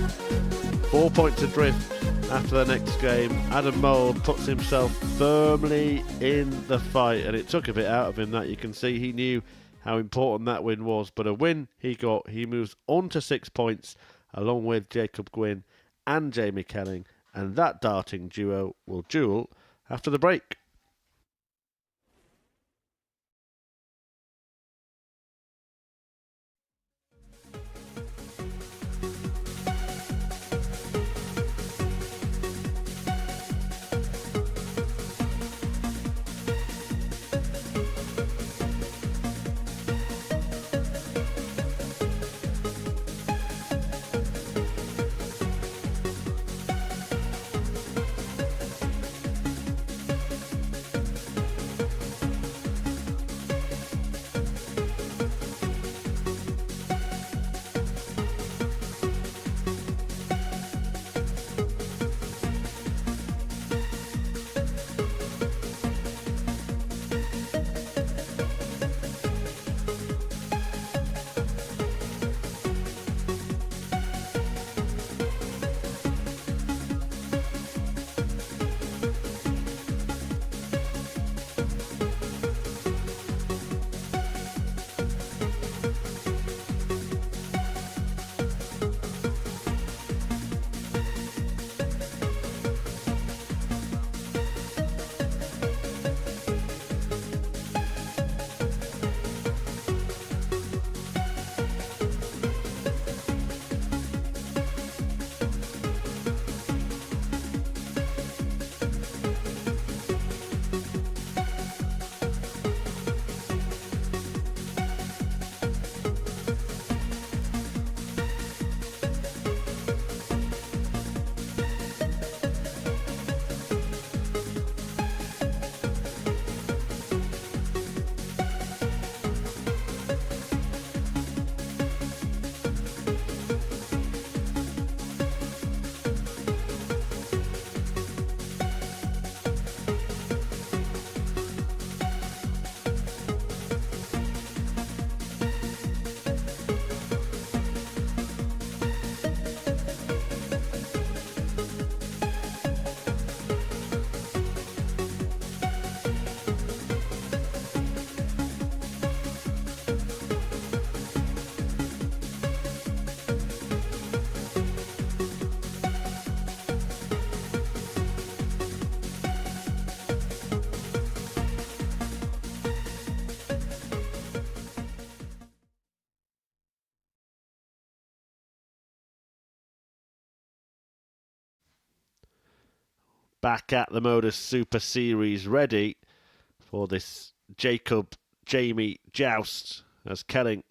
4 points adrift after the next game. Adam Mould puts himself firmly in the fight, and it took a bit out of him. That you can see he knew how important that win was, but a win he got. He moves on to 6 points along with Jacob Gwynne and Jamie Kelling, and that darting duo will duel after the break. back at the MODUS Super Series, ready for this Jacob-Jamie joust as Kelling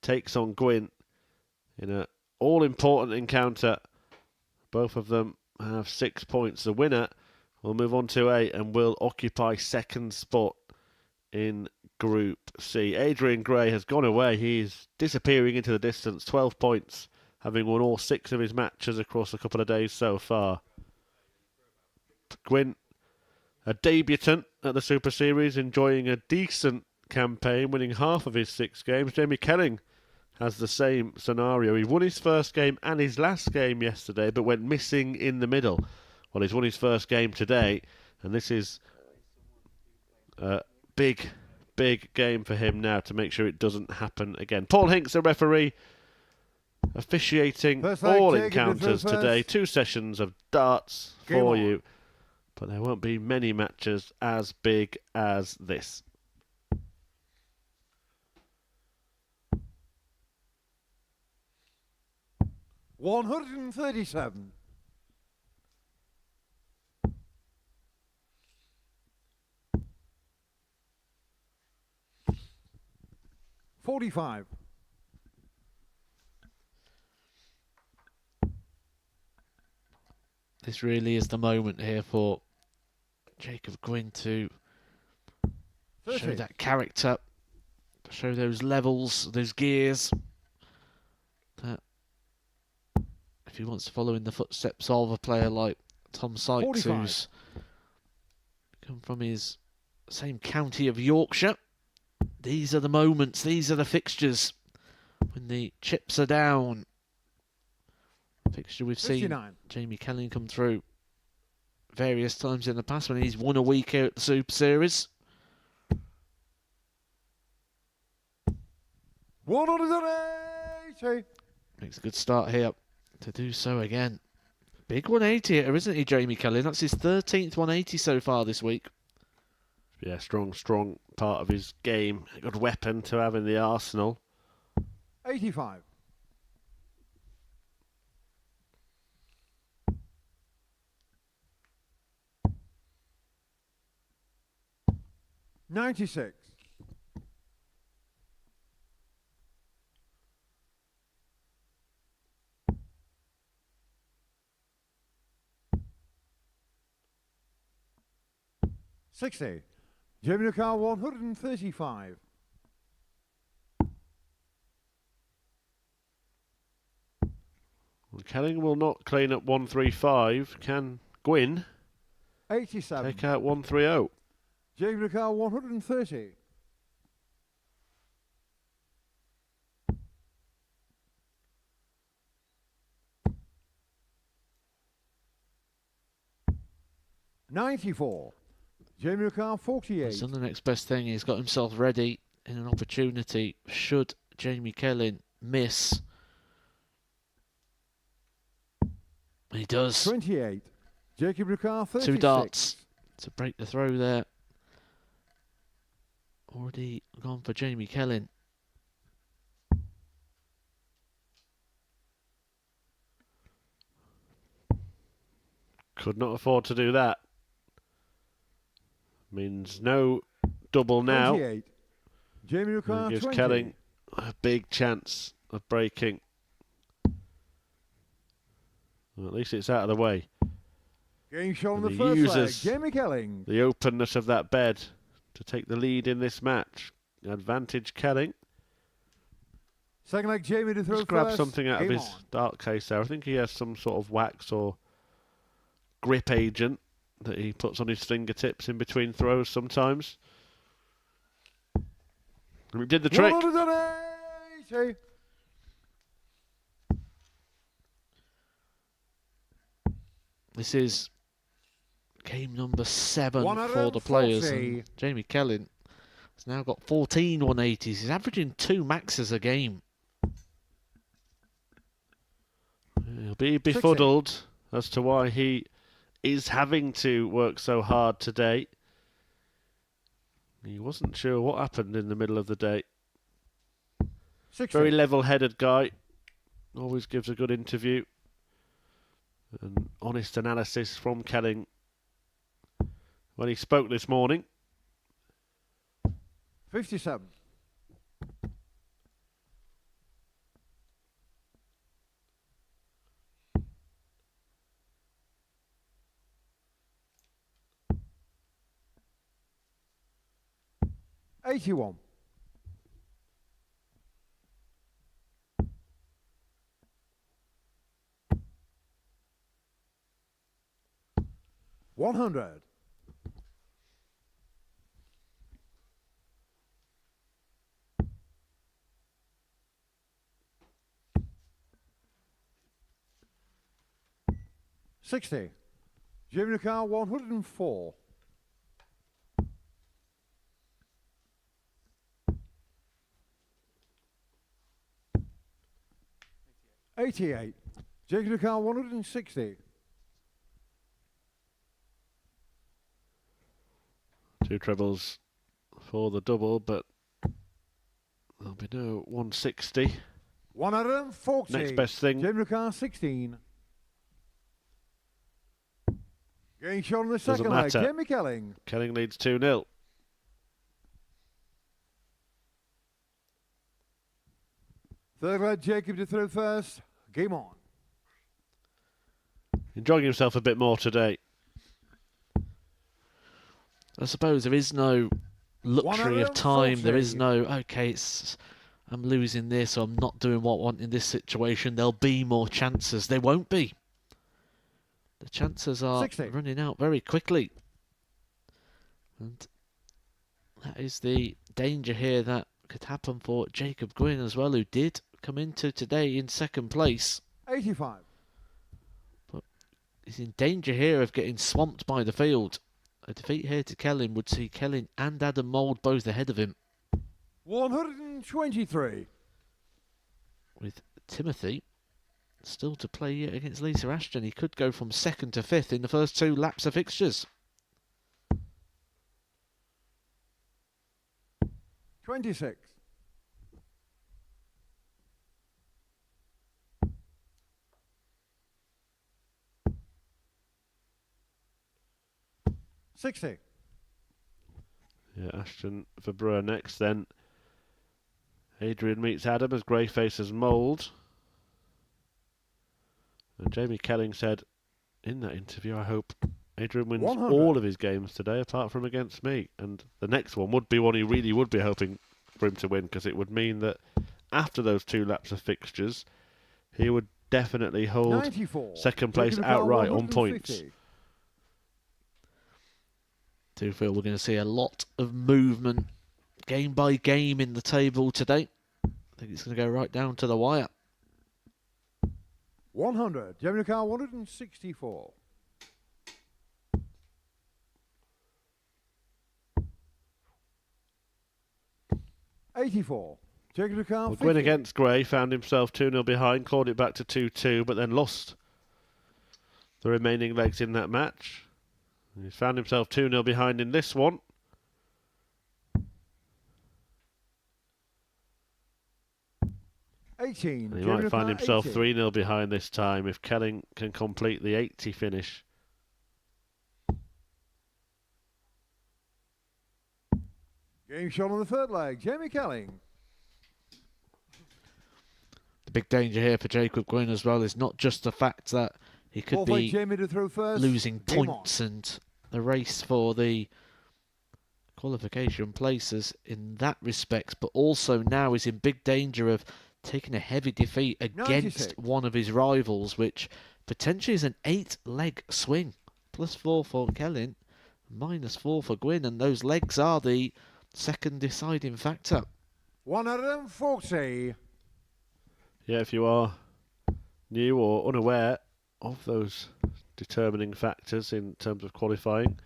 takes on Gwynne in an all-important encounter. Both of them have 6 points. The winner will move on to A and will occupy second spot in Group C. Adrian Gray has gone away. He's disappearing into the distance. 12 points, having won all 6 of his matches across a couple of days so far. Gwynne, a debutant at the Super Series, enjoying a decent campaign, winning half of his 6 games. Jamie Kelling has the same scenario. He won his first game and his last game yesterday, but went missing in the middle. Well, he's won his first game today, and this is a big game for him now to make sure it doesn't happen again. Paul Hinks, the referee, officiating all encounters today. 2 sessions of darts for you, but there won't be many matches as big as this. $137. $45. This really is the moment here for Jacob Gwynne to show that character, show those levels, those gears. That if he wants to follow in the footsteps of a player like Tom Sykes, 45. who's come from his same county of Yorkshire, these are the moments, these are the fixtures when the chips are down. Fixture we've 59. seen Jamie Kelling come through various times in the past when he's won a week here at the Super Series. 180. Makes a good start here to do so again. Big 180 hitter, isn't he, Jamie Kelling? That's his 13th 180 so far this week. Yeah, strong part of his game. A good weapon to have in the arsenal. 85. $96. $60. Jamie Car 135. Well, Kelling will not clean up 135. Can Gwynne 87. take out 130? Jamie Car 130. $94. Jamie Car 48. He's done the next best thing. He's got himself ready in an opportunity should Jamie Kelling miss. He does. 28. Jacob Ricard 36. 2 darts to break the throw there. Already gone for Jamie Kelling. Could not afford to do that. Means no double now. 28. Jamie Ricard Gives 20. Kelling a big chance of breaking. Well, at least it's out of the way. Game shot on And the he first leg. uses Jamie Kelling. the openness of that bed to take the lead in this match. Advantage Kelling. Second leg, Jamie to throw Just grab first. something out of Game his on. dart case there. I think he has some sort of wax or grip agent that he puts on his fingertips in between throws sometimes. And he did the trick. 180. This is game number 7 for the players. And Jamie Kelling has now got 14 180s. He's averaging 2 maxes a game. He'll be befuddled as to why he is having to work so hard today. He wasn't sure what happened in the middle of the day. 60. Very level-headed guy. Always gives a good interview. An honest analysis from Kelling when he spoke this morning. 57. $81. 100. 60. Jimmy Car 104. 88. Jimmy Car 160. Two trebles for the double, but there'll be no 160. 140. Next best thing. Jimmy Car 16. Getting shot on the Doesn't second leg. matter. Jamie Kelling. Kelling leads 2-0. Third leg, Jacob to throw first. Game on. Enjoying himself a bit more today. I suppose there is no luxury of time. There is no, okay, I'm losing this, or I'm not doing what I want in this situation. There'll be more chances. There won't be. The chances are 60. running out very quickly. And that is the danger here that could happen for Jacob Gwynne as well, who did come into today in second place. 85. But he's in danger here of getting swamped by the field. A defeat here to Kelling would see Kelling and Adam Mould both ahead of him. 123. With Timothy still to play yet against Lisa Ashton. He could go from second to fifth in the first two laps of fixtures. 26. 60. Yeah, Ashton Verbrugghe next then. Adrian meets Adam as Grey faces Mould. And Jamie Kelling said in that interview, I hope Adrian wins 100. all of his games today apart from against me. And the next one would be one he really would be hoping for him to win, because it would mean that after those two laps of fixtures, he would definitely hold 94. second place outright on points. Do feel we're going to see a lot of movement game by game in the table today. I think it's going to go right down to the wire. 100. Gemini car 164. $84. Gemini car Well, Gwynne against Gray found himself 2-0 behind, clawed it back to 2-2, but then lost the remaining legs in that match. He's found himself 2-0 behind in this one. And he might find himself 3-0 behind this time if Kelling can complete the 80 finish. Game shot on the third leg. Jamie Kelling. The big danger here for Jacob Gwynne as well is not just the fact that he could be Jamie to throw first. losing points and the race for the qualification places in that respect, but also now is in big danger of taking a heavy defeat against 96. one of his rivals, which potentially is an 8-leg swing. +4 for Kelling, -4 for Gwynne, and those legs are the second deciding factor. 140. Yeah, if you are new or unaware of those determining factors in terms of qualifying,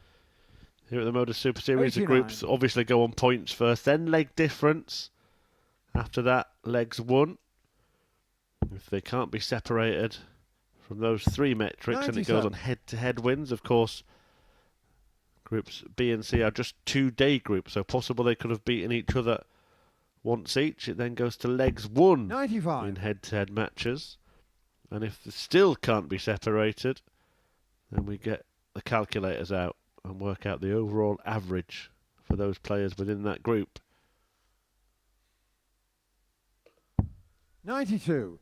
here at the MODUS Super Series, the 89. groups obviously go on points first, then leg difference. After that, legs won. If they can't be separated from those three metrics, and it goes on head-to-head wins, of course, groups B and C are just 2-day groups, so possible they could have beaten each other once each. It then goes to legs won 95. in head-to-head matches. And if they still can't be separated, then we get the calculators out and work out the overall average for those players within that group. 92.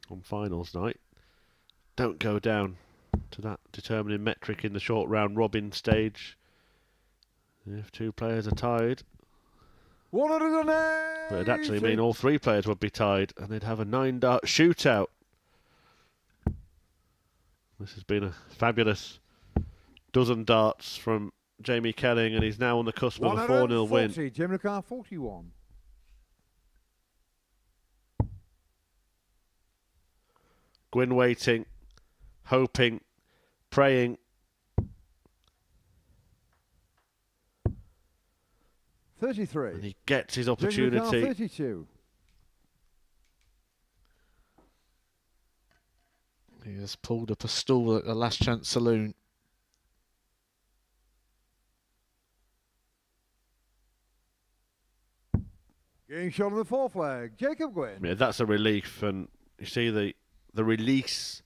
On finals night, don't go down to that determining metric in the short round robin stage. If two players are tied, 180. but it'd actually mean all three players would be tied and they'd have a 9-dart shootout. This has been a fabulous dozen darts from Jamie Kelling, and he's now on the cusp of a 4-0 win. Jim Car 41. Gwynne waiting, hoping, praying. 33. And he gets his Jim Car opportunity. 32. He has pulled up a stool at the Last Chance Saloon. Getting shot on the 4 flag, Jacob Gwynne. Yeah, that's a relief, and you see the release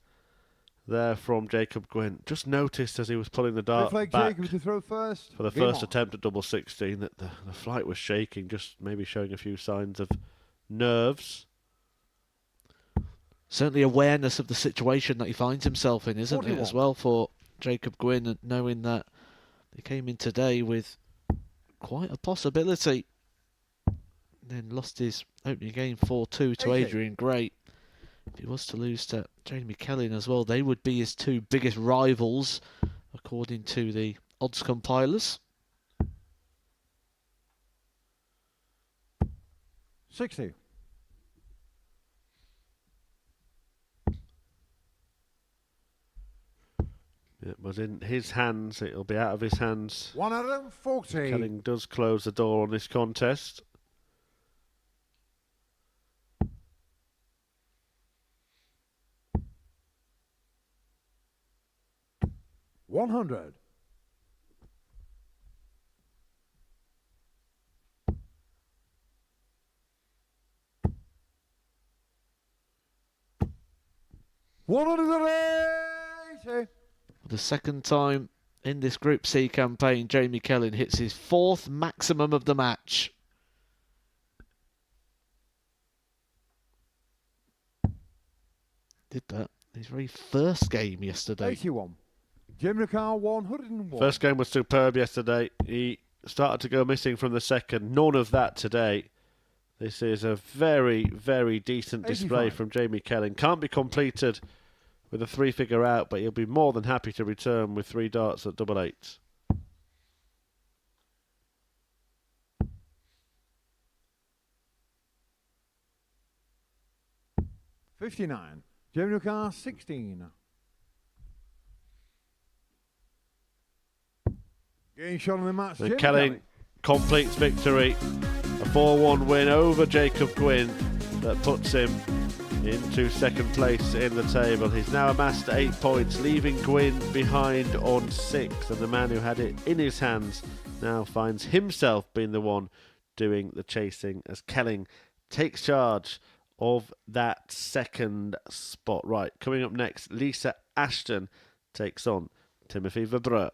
there from Jacob Gwynne. Just noticed as he was pulling the Red dart flag back Jacob to throw first. for the Game first on. attempt at double 16 that the flight was shaking, just maybe showing a few signs of nerves. Certainly awareness of the situation that he finds himself in, isn't it, 41. as well, for Jacob Gwynne, and knowing that he came in today with quite a possibility. Then lost his opening game 4-2 to 80. Adrian Gray. If he was to lose to Jamie Kelling as well, they would be his two biggest rivals, according to the odds compilers. 60. It was in his hands, it'll be out of his hands. 140. Kelling does close the door on this contest. $100. $180. For the second time in this Group C campaign, Jamie Kelling hits his 4th maximum of the match. Did that his very first game yesterday. 81. Jim Car 101. First game was superb yesterday. He started to go missing from the second. None of that today. This is a very, very decent display 85. from Jamie Kelling. Can't be completed with a 3-figure out, but he'll be more than happy to return with 3 darts at double eights. $59. Jim Car 16. Getting shot on the match. And Jim Kelling completes victory. A 4-1 win over Jacob Gwynne that puts him into second place in the table. He's now amassed 8 points, leaving Gwynne behind on 6. And the man who had it in his hands now finds himself being the one doing the chasing as Kelling takes charge of that second spot. Right, coming up next, Lisa Ashton takes on Timothy Verbrugghe.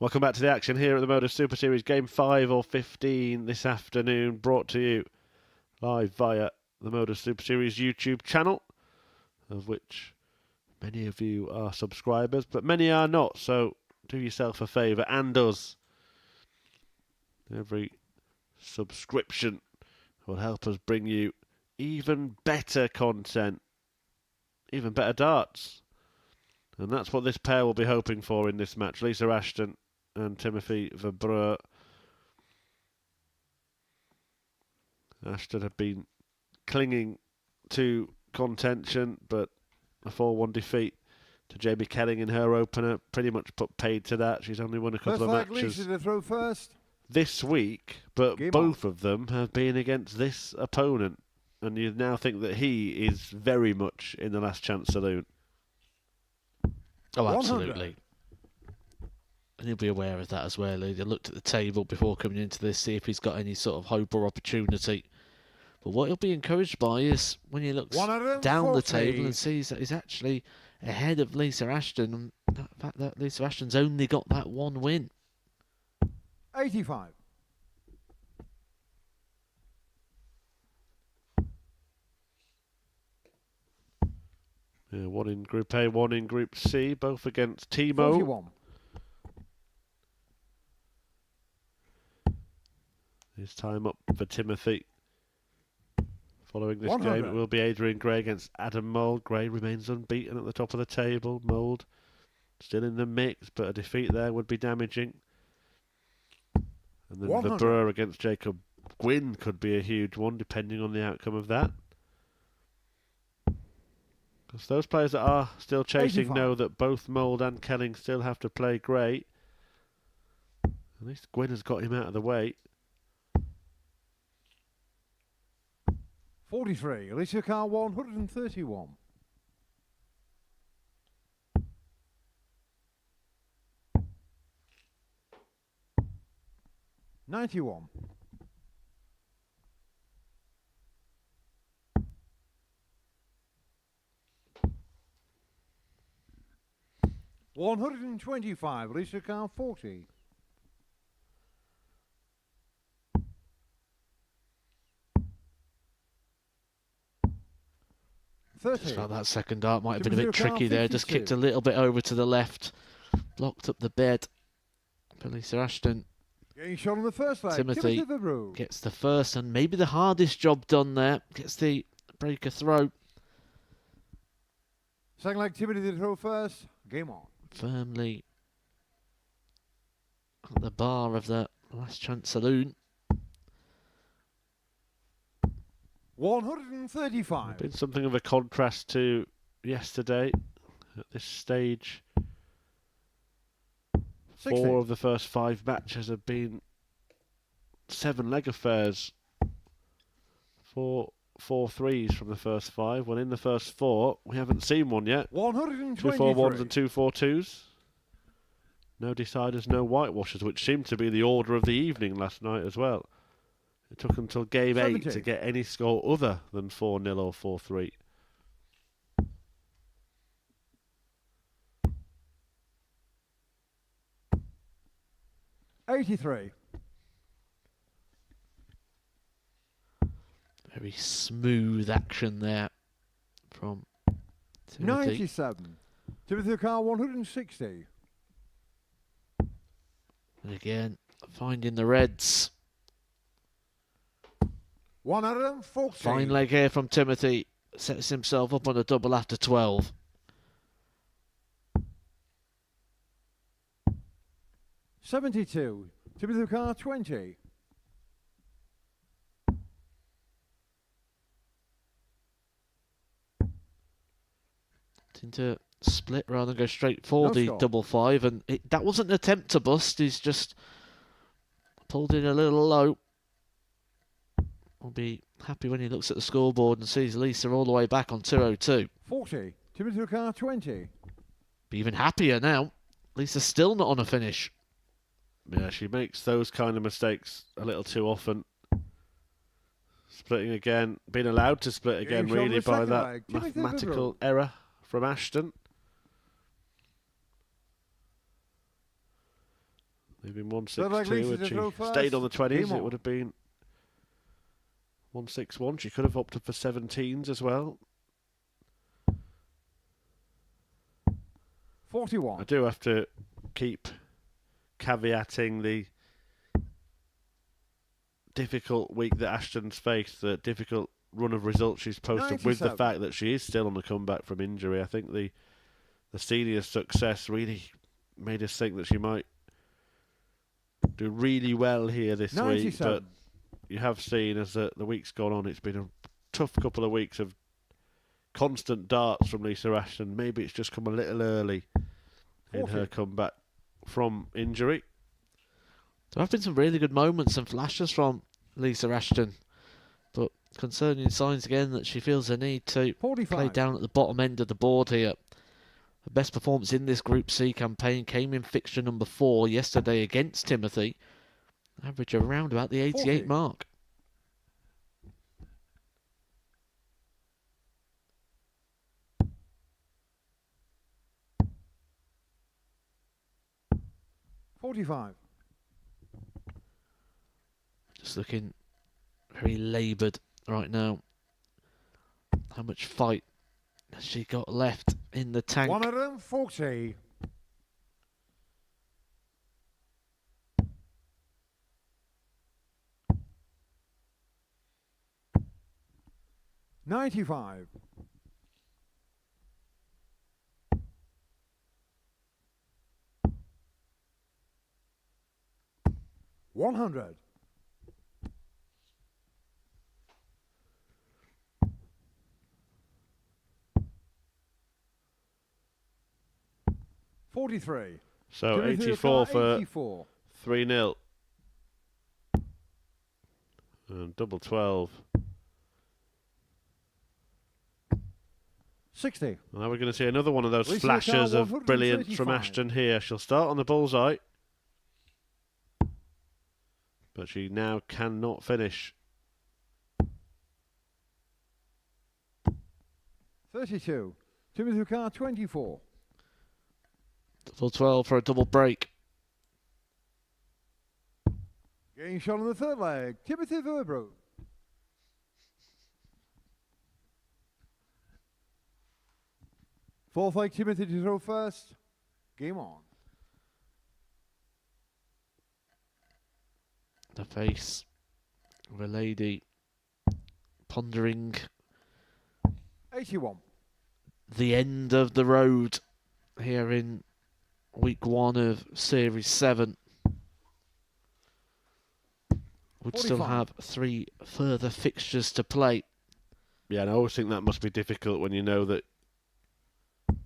Welcome back to the action here at the MODUS Super Series, Game 5 or 15 this afternoon, brought to you live via the MODUS Super Series YouTube channel, of which many of you are subscribers, but many are not, so do yourself a favour and us. Every subscription will help us bring you even better content, even better darts. And that's what this pair will be hoping for in this match. Lisa Ashton and Timothy Verbrugghe. Ashton had been clinging to contention, but a 4-1 defeat to Jamie Kelling in her opener pretty much put paid to that. She's only won a couple of matches Lisa to throw first. this week, but both of them have been against this opponent. And you now think that he is very much in the last chance saloon. Oh, absolutely. And he'll be aware of that as well. He looked at the table before coming into this, see if he's got any sort of hope or opportunity. But what he'll be encouraged by is when he looks down the table and sees that he's actually ahead of Lisa Ashton. And the fact that Lisa Ashton's only got that one win. 85. Yeah, one in Group A, one in Group C, both against Timo. 41. His time up for Timothy. Following this 100. game, it will be Adrian Gray against Adam Mould. Gray remains unbeaten at the top of the table. Mould still in the mix, but a defeat there would be damaging. And then 100. Verbrugghe against Jacob Gwynne could be a huge one, depending on the outcome of that. Because those players that are still chasing 85. know that both Mould and Kelling still have to play Gray. At least Gwynne has got him out of the way. 43. Alicia Carr 131. $91. 125. Alicia Carr 40. 30. Just felt that second dart might have been a bit Timothy tricky there. Just 52. kicked a little bit over to the left. Blocked up the bed. But Lisa Ashton, Getting shot on the first leg. Timothy Verbrugghe. gets the first and maybe the hardest job done there. Gets the breaker throw. Second leg, Timothy to throw first. Game on. Firmly at the bar of the last chance saloon. 135. Been something of a contrast to yesterday. At this stage, 60. 4 of the first 5 matches have been 7-leg affairs. 4 3s from the first 5. Well, in the first 4, we haven't seen one yet. 2 123. 4-1s and 2 4-2s. No deciders, no whitewashers, which seemed to be the order of the evening last night as well. It took until game 8 to 70. get any score other than 4-0 or 4-3. $83. Very smooth action there from Timothy. 97. Timothy Carr 160. And again, finding the reds. 140. Fine leg here from Timothy. Sets himself up on a double after 12. $72. Timothy Carr 20. To split rather than go straight for No the score. double 5, and that wasn't an attempt to bust. He's just pulled in a little low. Will be happy when he looks at the scoreboard and sees Lisa all the way back on 202. 40. Timothy Carr 20. Be even happier now. Lisa's still not on a finish. Yeah, she makes those kind of mistakes a little too often. Splitting again, being allowed to split again Getting shown really the by second that leg. Timothy mathematical Verbrugghe. error from Ashton. Leaving 1-6-2. Third leg, Lisa Had to she throw first. stayed on the 20s, Game it on. would have been 1-6-1. She could have opted for 17s as well. 41. I do have to keep caveating the difficult week that Ashton's faced, the difficult run of results she's posted, with the 97. fact that she is still on the comeback from injury. I think the senior success really made us think that she might do really well here this week. 97. But you have seen, as the week's gone on, it's been a tough couple of weeks of constant darts from Lisa Ashton. Maybe it's just come a little early in 40. her comeback from injury. There have been some really good moments and flashes from Lisa Ashton, but concerning signs again that she feels the need to 45. play down at the bottom end of the board here. Her best performance in this Group C campaign came in fixture number 4 yesterday against Timothy. Average around about the 88 40. mark. $45. Just looking very laboured right now. How much fight has she got left in the tank? 140. $95. $100. $43. So Timothy 84 O'Connor, for 84. 3-0. And double 12. 60. Now we're going to see another one of those Lisa flashes O'Connor, of brilliance from 135. Ashton here. She'll start on the bullseye, but she now cannot finish. 32. Timothy O'Connor, 24. Double 12 for a double break. Getting shot on the third leg. Timothy Verbrugghe. Fourth leg, Timothy to throw first. Game on. The face of a lady pondering 81. the end of the road here in week 1 of Series 7. Would still 45. have 3 further fixtures to play. Yeah, and I always think that must be difficult when you know that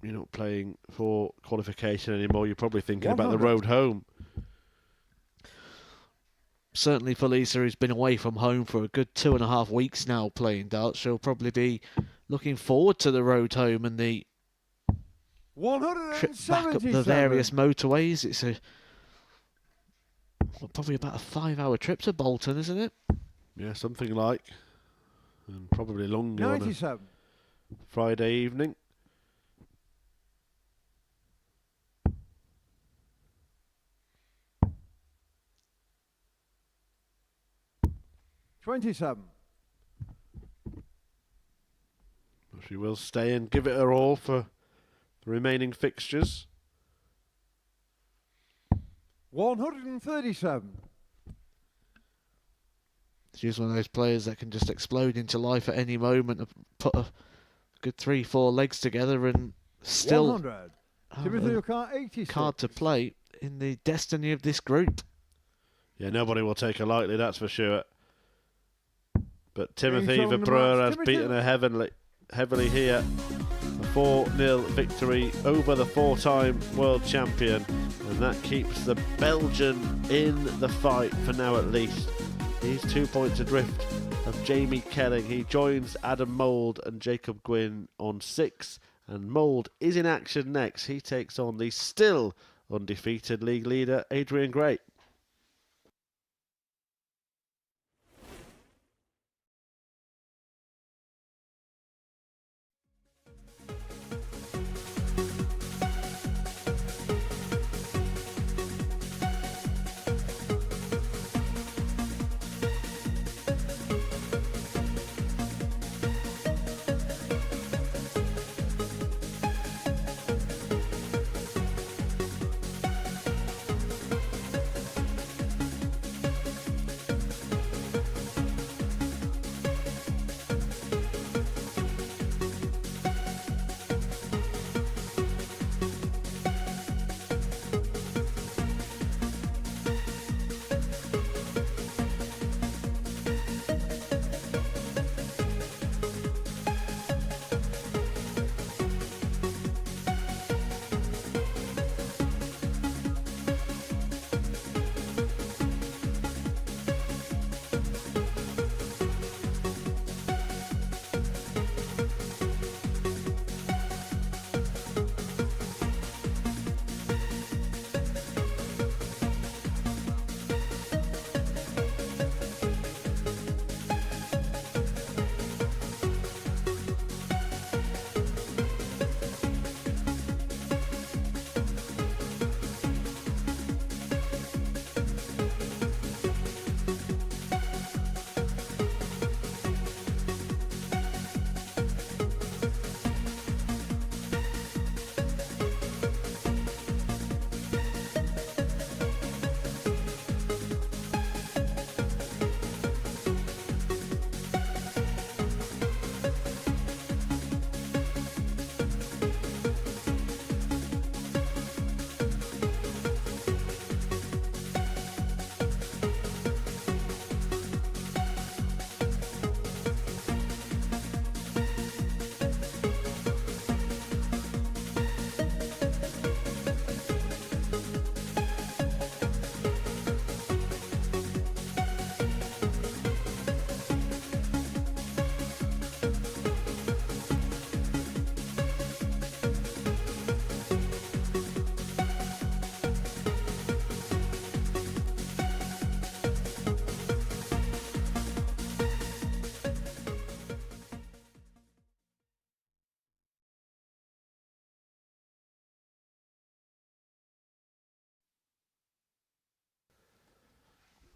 you're not playing for qualification anymore. You're probably thinking about the 100. road home. Certainly for Lisa, who's been away from home for a good 2.5 weeks now playing darts, she'll probably be looking forward to the road home and the trip back up the 177. various motorways. It's probably about a 5-hour trip to Bolton, isn't it? Yeah, something like. And probably longer on 97. a Friday evening. $27. She will stay and give it her all for the remaining fixtures. 137. She's one of those players that can just explode into life at any moment and put a good 3-4 legs together and still 100. have Timothy a O'Connor, 86. card to play in the destiny of this group. Yeah, nobody will take her lightly, that's for sure. But Timothy shown the Verbrugghe match. has Timothy- beaten her heavily here. A 4-0 victory over the 4-time world champion. And that keeps the Belgian in the fight for now at least. He's 2 points adrift of Jamie Kelling. He joins Adam Mould and Jacob Gwynne on 6. And Mould is in action next. He takes on the still undefeated league leader, Adrian Gray.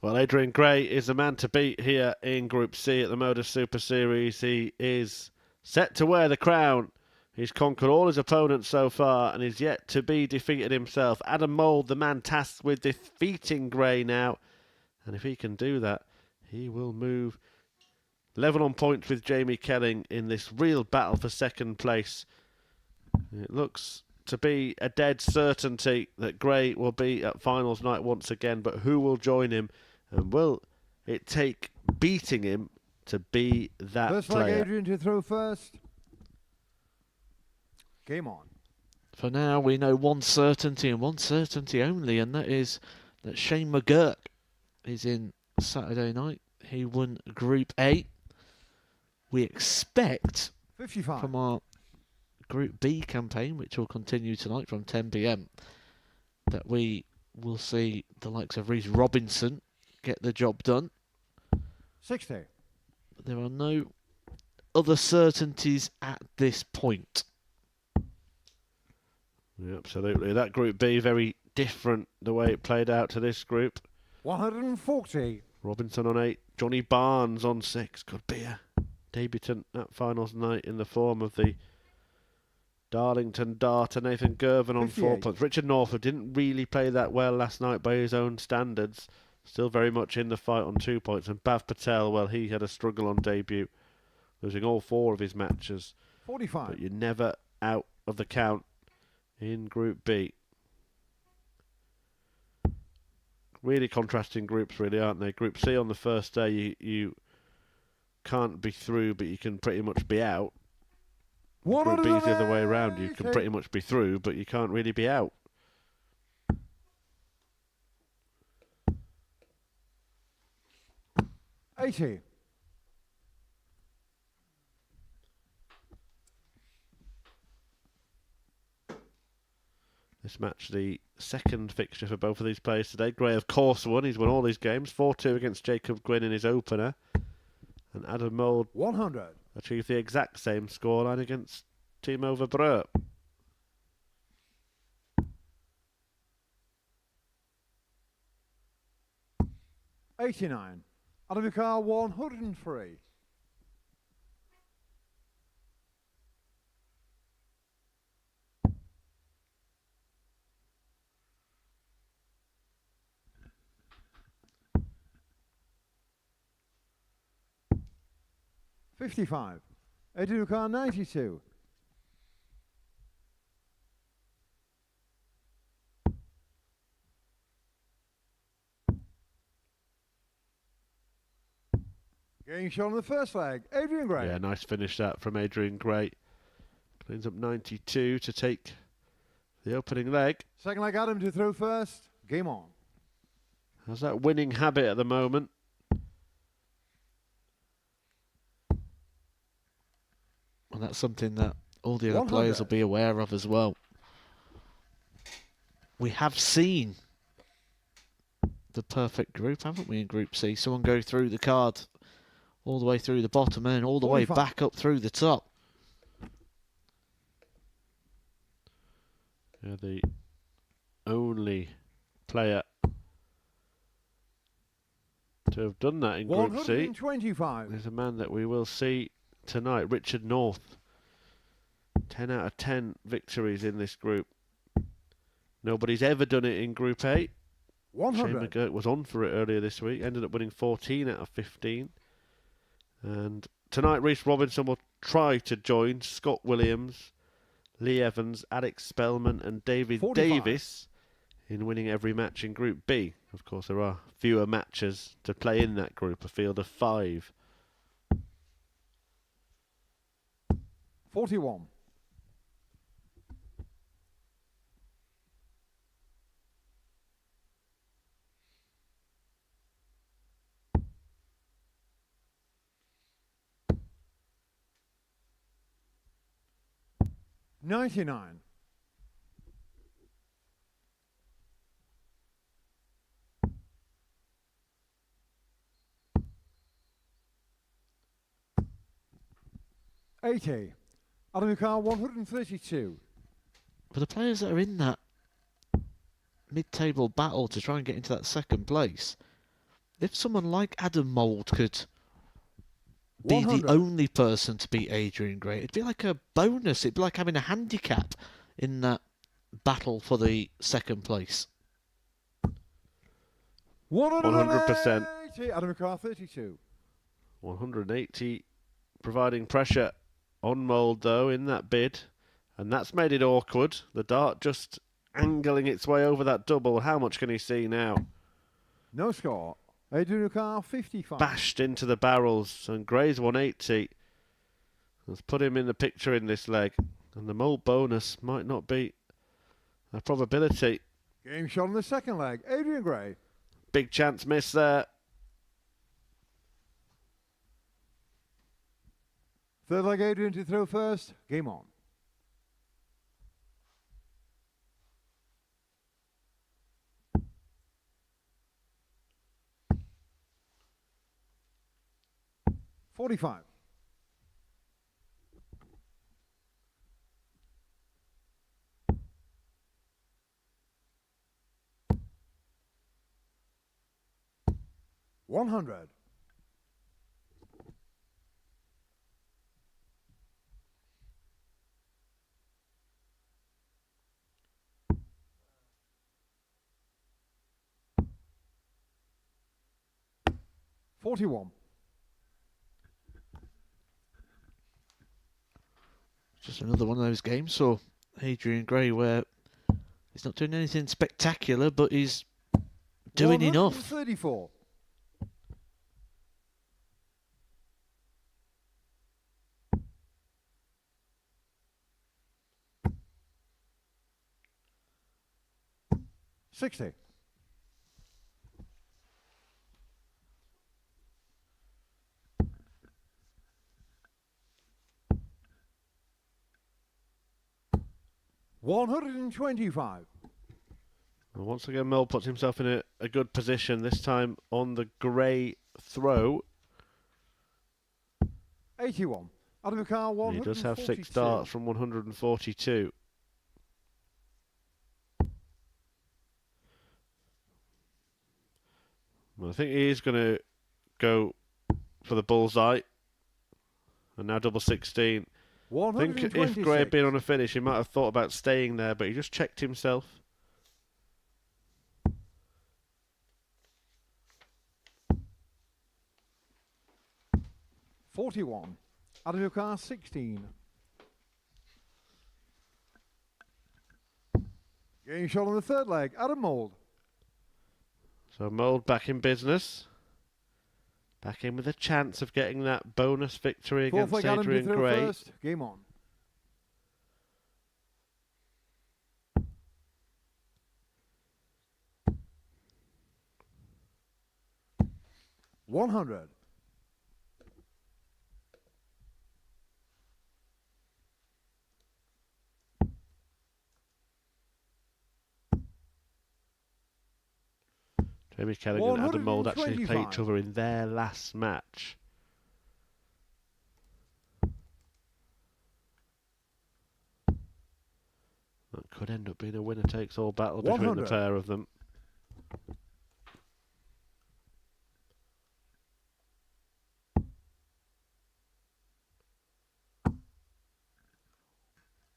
Well, Adrian Gray is the man to beat here in Group C at the MODUS Super Series. He is set to wear the crown. He's conquered all his opponents so far and is yet to be defeated himself. Adam Mould, the man tasked with defeating Gray now. And if he can do that, he will move level on points with Jamie Kelling in this real battle for second place. It looks to be a dead certainty that Gray will be at finals night once again, but who will join him, and will it take beating him to be that First player? flag Adrian to throw first. Game on. For now, we know one certainty and one certainty only, and that is that Shane McGurk is in Saturday night. He won Group A. We expect 55. from our Group B campaign, which will continue tonight from 10 p.m, that we will see the likes of Reece Robinson get the job done. 60. But there are no other certainties at this point. Yeah, absolutely. That Group B, very different the way it played out to this group. 140. Robinson on 8, Johnny Barnes on 6. Could be a debutant at finals night in the form of the Darlington darter Nathan Gervin on 4 58. points. Richard Northwood didn't really play that well last night by his own standards. Still very much in the fight on 2 points. And Bav Patel, well, he had a struggle on debut, losing all 4 of his matches. 45. But you're never out of the count in Group B. Really contrasting groups, really, aren't they? Group C on the first day, you can't be through, but you can pretty much be out. Group B is the other way around. You can pretty much be through, but you can't really be out. $80. This match, the second fixture for both of these players today. Gray, of course, won. He's won all these games. 4-2 against Jacob Gwynne in his opener. And Adam Mould 100. achieved the exact same scoreline against Timo Verbrugghe. $89. Adam Carr 103. $55. Adrian Carr 92. Getting shot on the first flag, Adrian Gray. Yeah, nice finish that from Adrian Gray. Cleans up 92 to take the opening leg. Second leg Adam to throw first. Game on. Has that winning habit at the moment. And that's something that all the other 100. players will be aware of as well. We have seen the perfect group, haven't we, in Group C? Someone go through the card all the way through the bottom and all the 45. way back up through the top. Yeah, the only player to have done that in Group C 125. is a man that we will see tonight, Richard North. 10 out of 10 victories in this group. Nobody's ever done it in Group A. Shane 100. McGurk was on for it earlier this week, ended up winning 14 out of 15. And tonight, Reece Robinson will try to join Scott Williams, Lee Evans, Alex Spellman, and David 45. Davis in winning every match in Group B. Of course, there are fewer matches to play in that group, a field of 5. 41. $99. $80. Adam Carr 132. For the players that are in that mid-table battle to try and get into that second place, if someone like Adam Mould could be 100. the only person to beat Adrian Gray, it'd be like a bonus. It'd be like having a handicap in that battle for the second place. 100%. Adam McCarr, 32. 180, providing pressure on Mould though in that bid, and that's made it awkward. The dart just angling its way over that double. How much can he see now? No score. Adrian McCarr, 55. Bashed into the barrels, and Gray's 180 has put him in the picture in this leg, and the Mould bonus might not be a probability. Game shot on the second leg. Adrian Gray. Big chance miss there. Third leg, Adrian to throw first. Game on. $45. $100. $41. Just another one of those games for Adrian Gray where he's not doing anything spectacular, but he's doing enough. 34. $60. $125. Well, once again, Mould puts himself in a good position, this time on the Gray throw. 81. Adam McCarr, 142. He does have 6 darts from 142. Well, I think he is going to go for the bullseye. And now double 16. I think if Gray had been on a finish, he might have thought about staying there, but he just checked himself. $41. Adam McCarr, 16. Game shot on the third leg. Adam Mould. So Mould back in business. Back in with a chance of getting that bonus victory Fourth against leg, Adam to Adrian throw Gray. first. Game on. $100. Jamie Kelling and Adam Mould actually played each other in their last match. That could end up being a winner-takes-all battle between 100. the pair of them.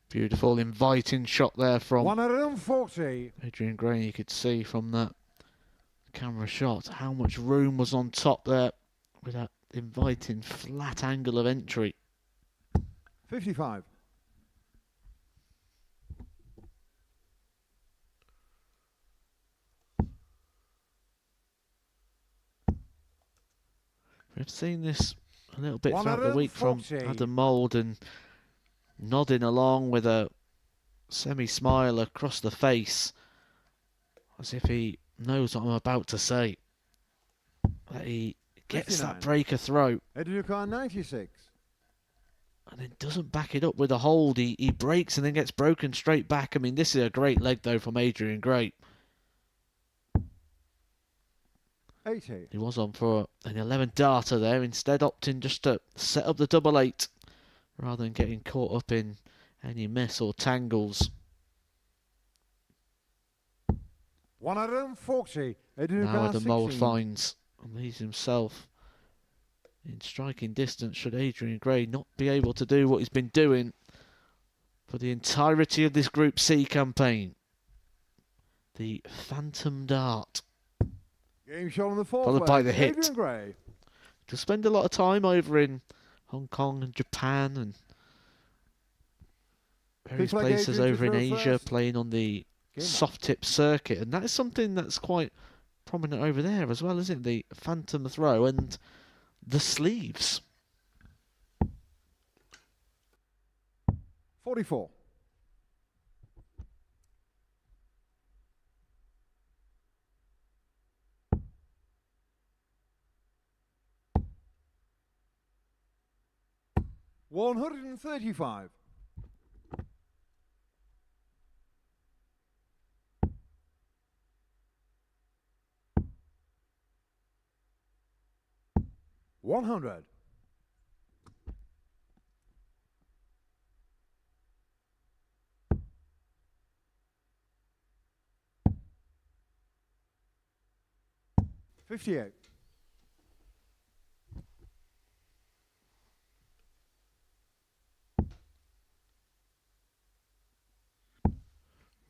Beautiful, inviting shot there from 140. Adrian Gray. You could see from that camera shot how much room was on top there with that inviting flat angle of entry. 55. We've seen this a little bit throughout the week from 140. Adam Mould, and nodding along with a semi-smile across the face as if he knows what I'm about to say. That he gets 59. that breaker throw Adrian McCarr, 96. and then doesn't back it up with a hold. He breaks and then gets broken straight back. I mean, this is a great leg though from Adrian Gray. 80. He was on for an 11 darter there, instead opting just to set up the double 8 rather than getting caught up in any mess or tangles. 140. Adrian Now McCarr, Adam Mould 16. finds And leaves himself in striking distance should Adrian Gray not be able to do what he's been doing for the entirety of this Group C campaign. The Phantom Dart. Game shot on the fourth Followed by flag. the hit. Adrian Gray. To spend a lot of time over in Hong Kong and Japan and various Flag places Adrian to over in throw Asia, first. playing on the Game soft tip circuit, and that is something that's quite prominent over there as well, isn't it? The phantom throw and the sleeves. 44. $135. $100. $58.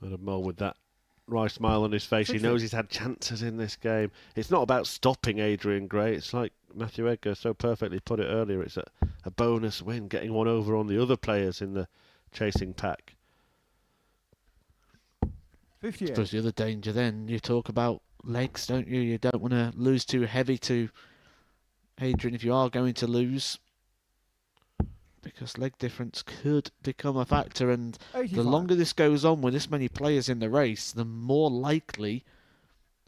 Adam Mould with that wry smile on his face. He knows he's had chances in this game. It's not about stopping Adrian Gray. It's like Matthew Edgar so perfectly put it earlier. It's a bonus win, getting one over on the other players in the chasing pack. 58. I suppose the other danger then, you talk about legs, don't you? You don't want to lose too heavy to Adrian if you are going to lose, because leg difference could become a factor, and 85. the longer this goes on with this many players in the race, the more likely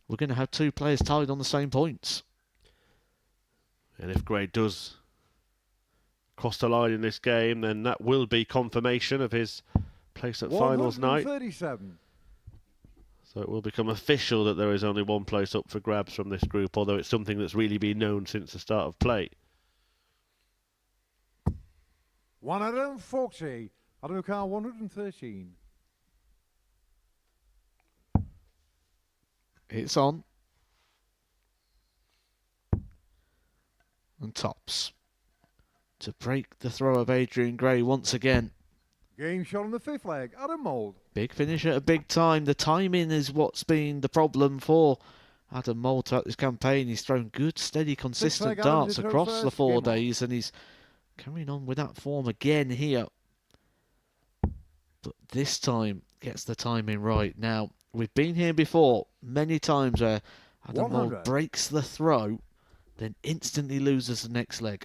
we're going to have two players tied on the same points. And if Gray does cross the line in this game, then that will be confirmation of his place at finals night. 137. So it will become official that there is only one place up for grabs from this group, although it's something that's really been known since the start of play. 140. Adam Car 113. It's on. And tops. To break the throw of Adrian Gray once again. Game shot on the fifth leg. Adam Mould. Big finish at a big time. The timing is what's been the problem for Adam Mould throughout this campaign. He's thrown good, steady, consistent leg, Adam, darts to throw across the first. 4 Game on. days, and he's carrying on with that form again here. But this time gets the timing right. Now, we've been here before many times where Adam Mould 100. breaks the throw, then instantly loses the next leg.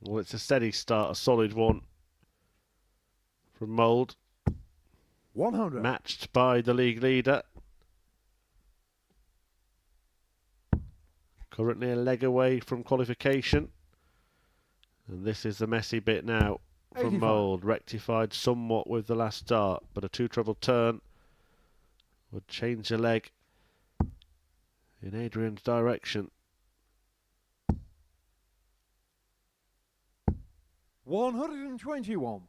Well, it's a steady start, a solid one from Mould, 100. matched by the league leader. Currently a leg away from qualification. And this is the messy bit now from 85. Mould, rectified somewhat with the last start, but a two-treble turn would change the leg in Adrian's direction. 121.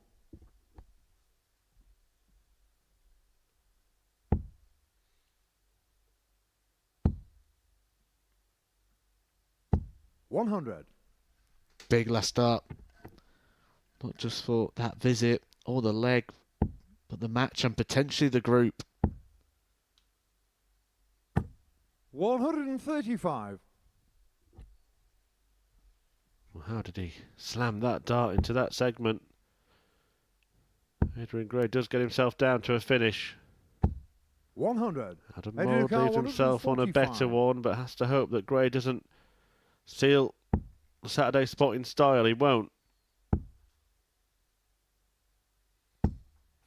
$100. Big last start. Not just for that visit or the leg, but the match and potentially the group. 135. Well, how did he slam that dart into that segment? Adrian Gray does get himself down to a finish. 100. Adam Adrian Mould Carr, leaves himself on a better 145. one, but has to hope that Gray doesn't seal the Saturday spot in style. He won't.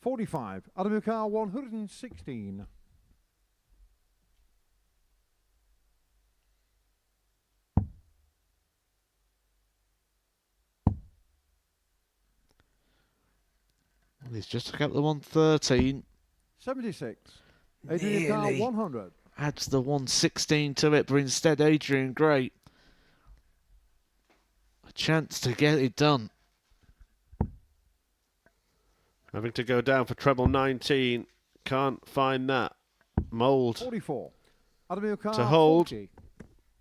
45. Adam Car 116. He's just took out the 113. 76. Adrian Car Nearly 100. adds the 116 to it, but instead Adrian Gray a chance to get it done. Having to go down for treble 19. Can't find that. Mould 44. Adam to hold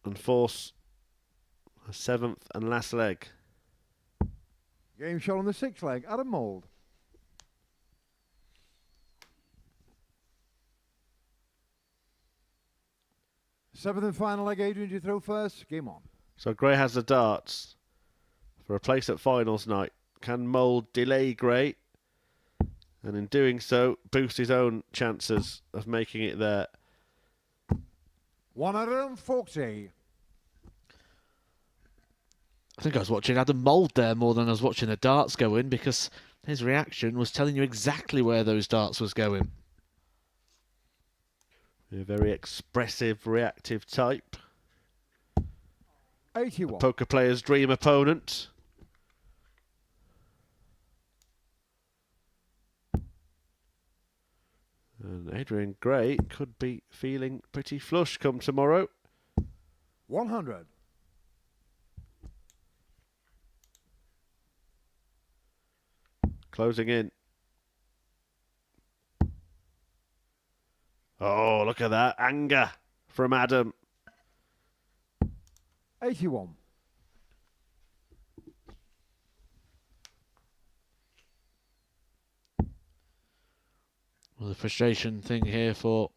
and force a 7th and last leg. Game shot on the 6th leg. Adam Mould. Seventh and final leg. Adrian, do you throw first? Game on. So Gray has the darts for a place at finals night. Can Mould delay Gray, and in doing so boost his own chances of making it there? 140. I think I was watching Adam Mould there more than I was watching the darts go in, because his reaction was telling you exactly where those darts was going. A very expressive, reactive type. 81. Poker player's dream opponent. And Adrian Gray could be feeling pretty flush come tomorrow. 100. Closing in. Oh, look at that. Anger from Adam. 81. Well, the frustration thing here for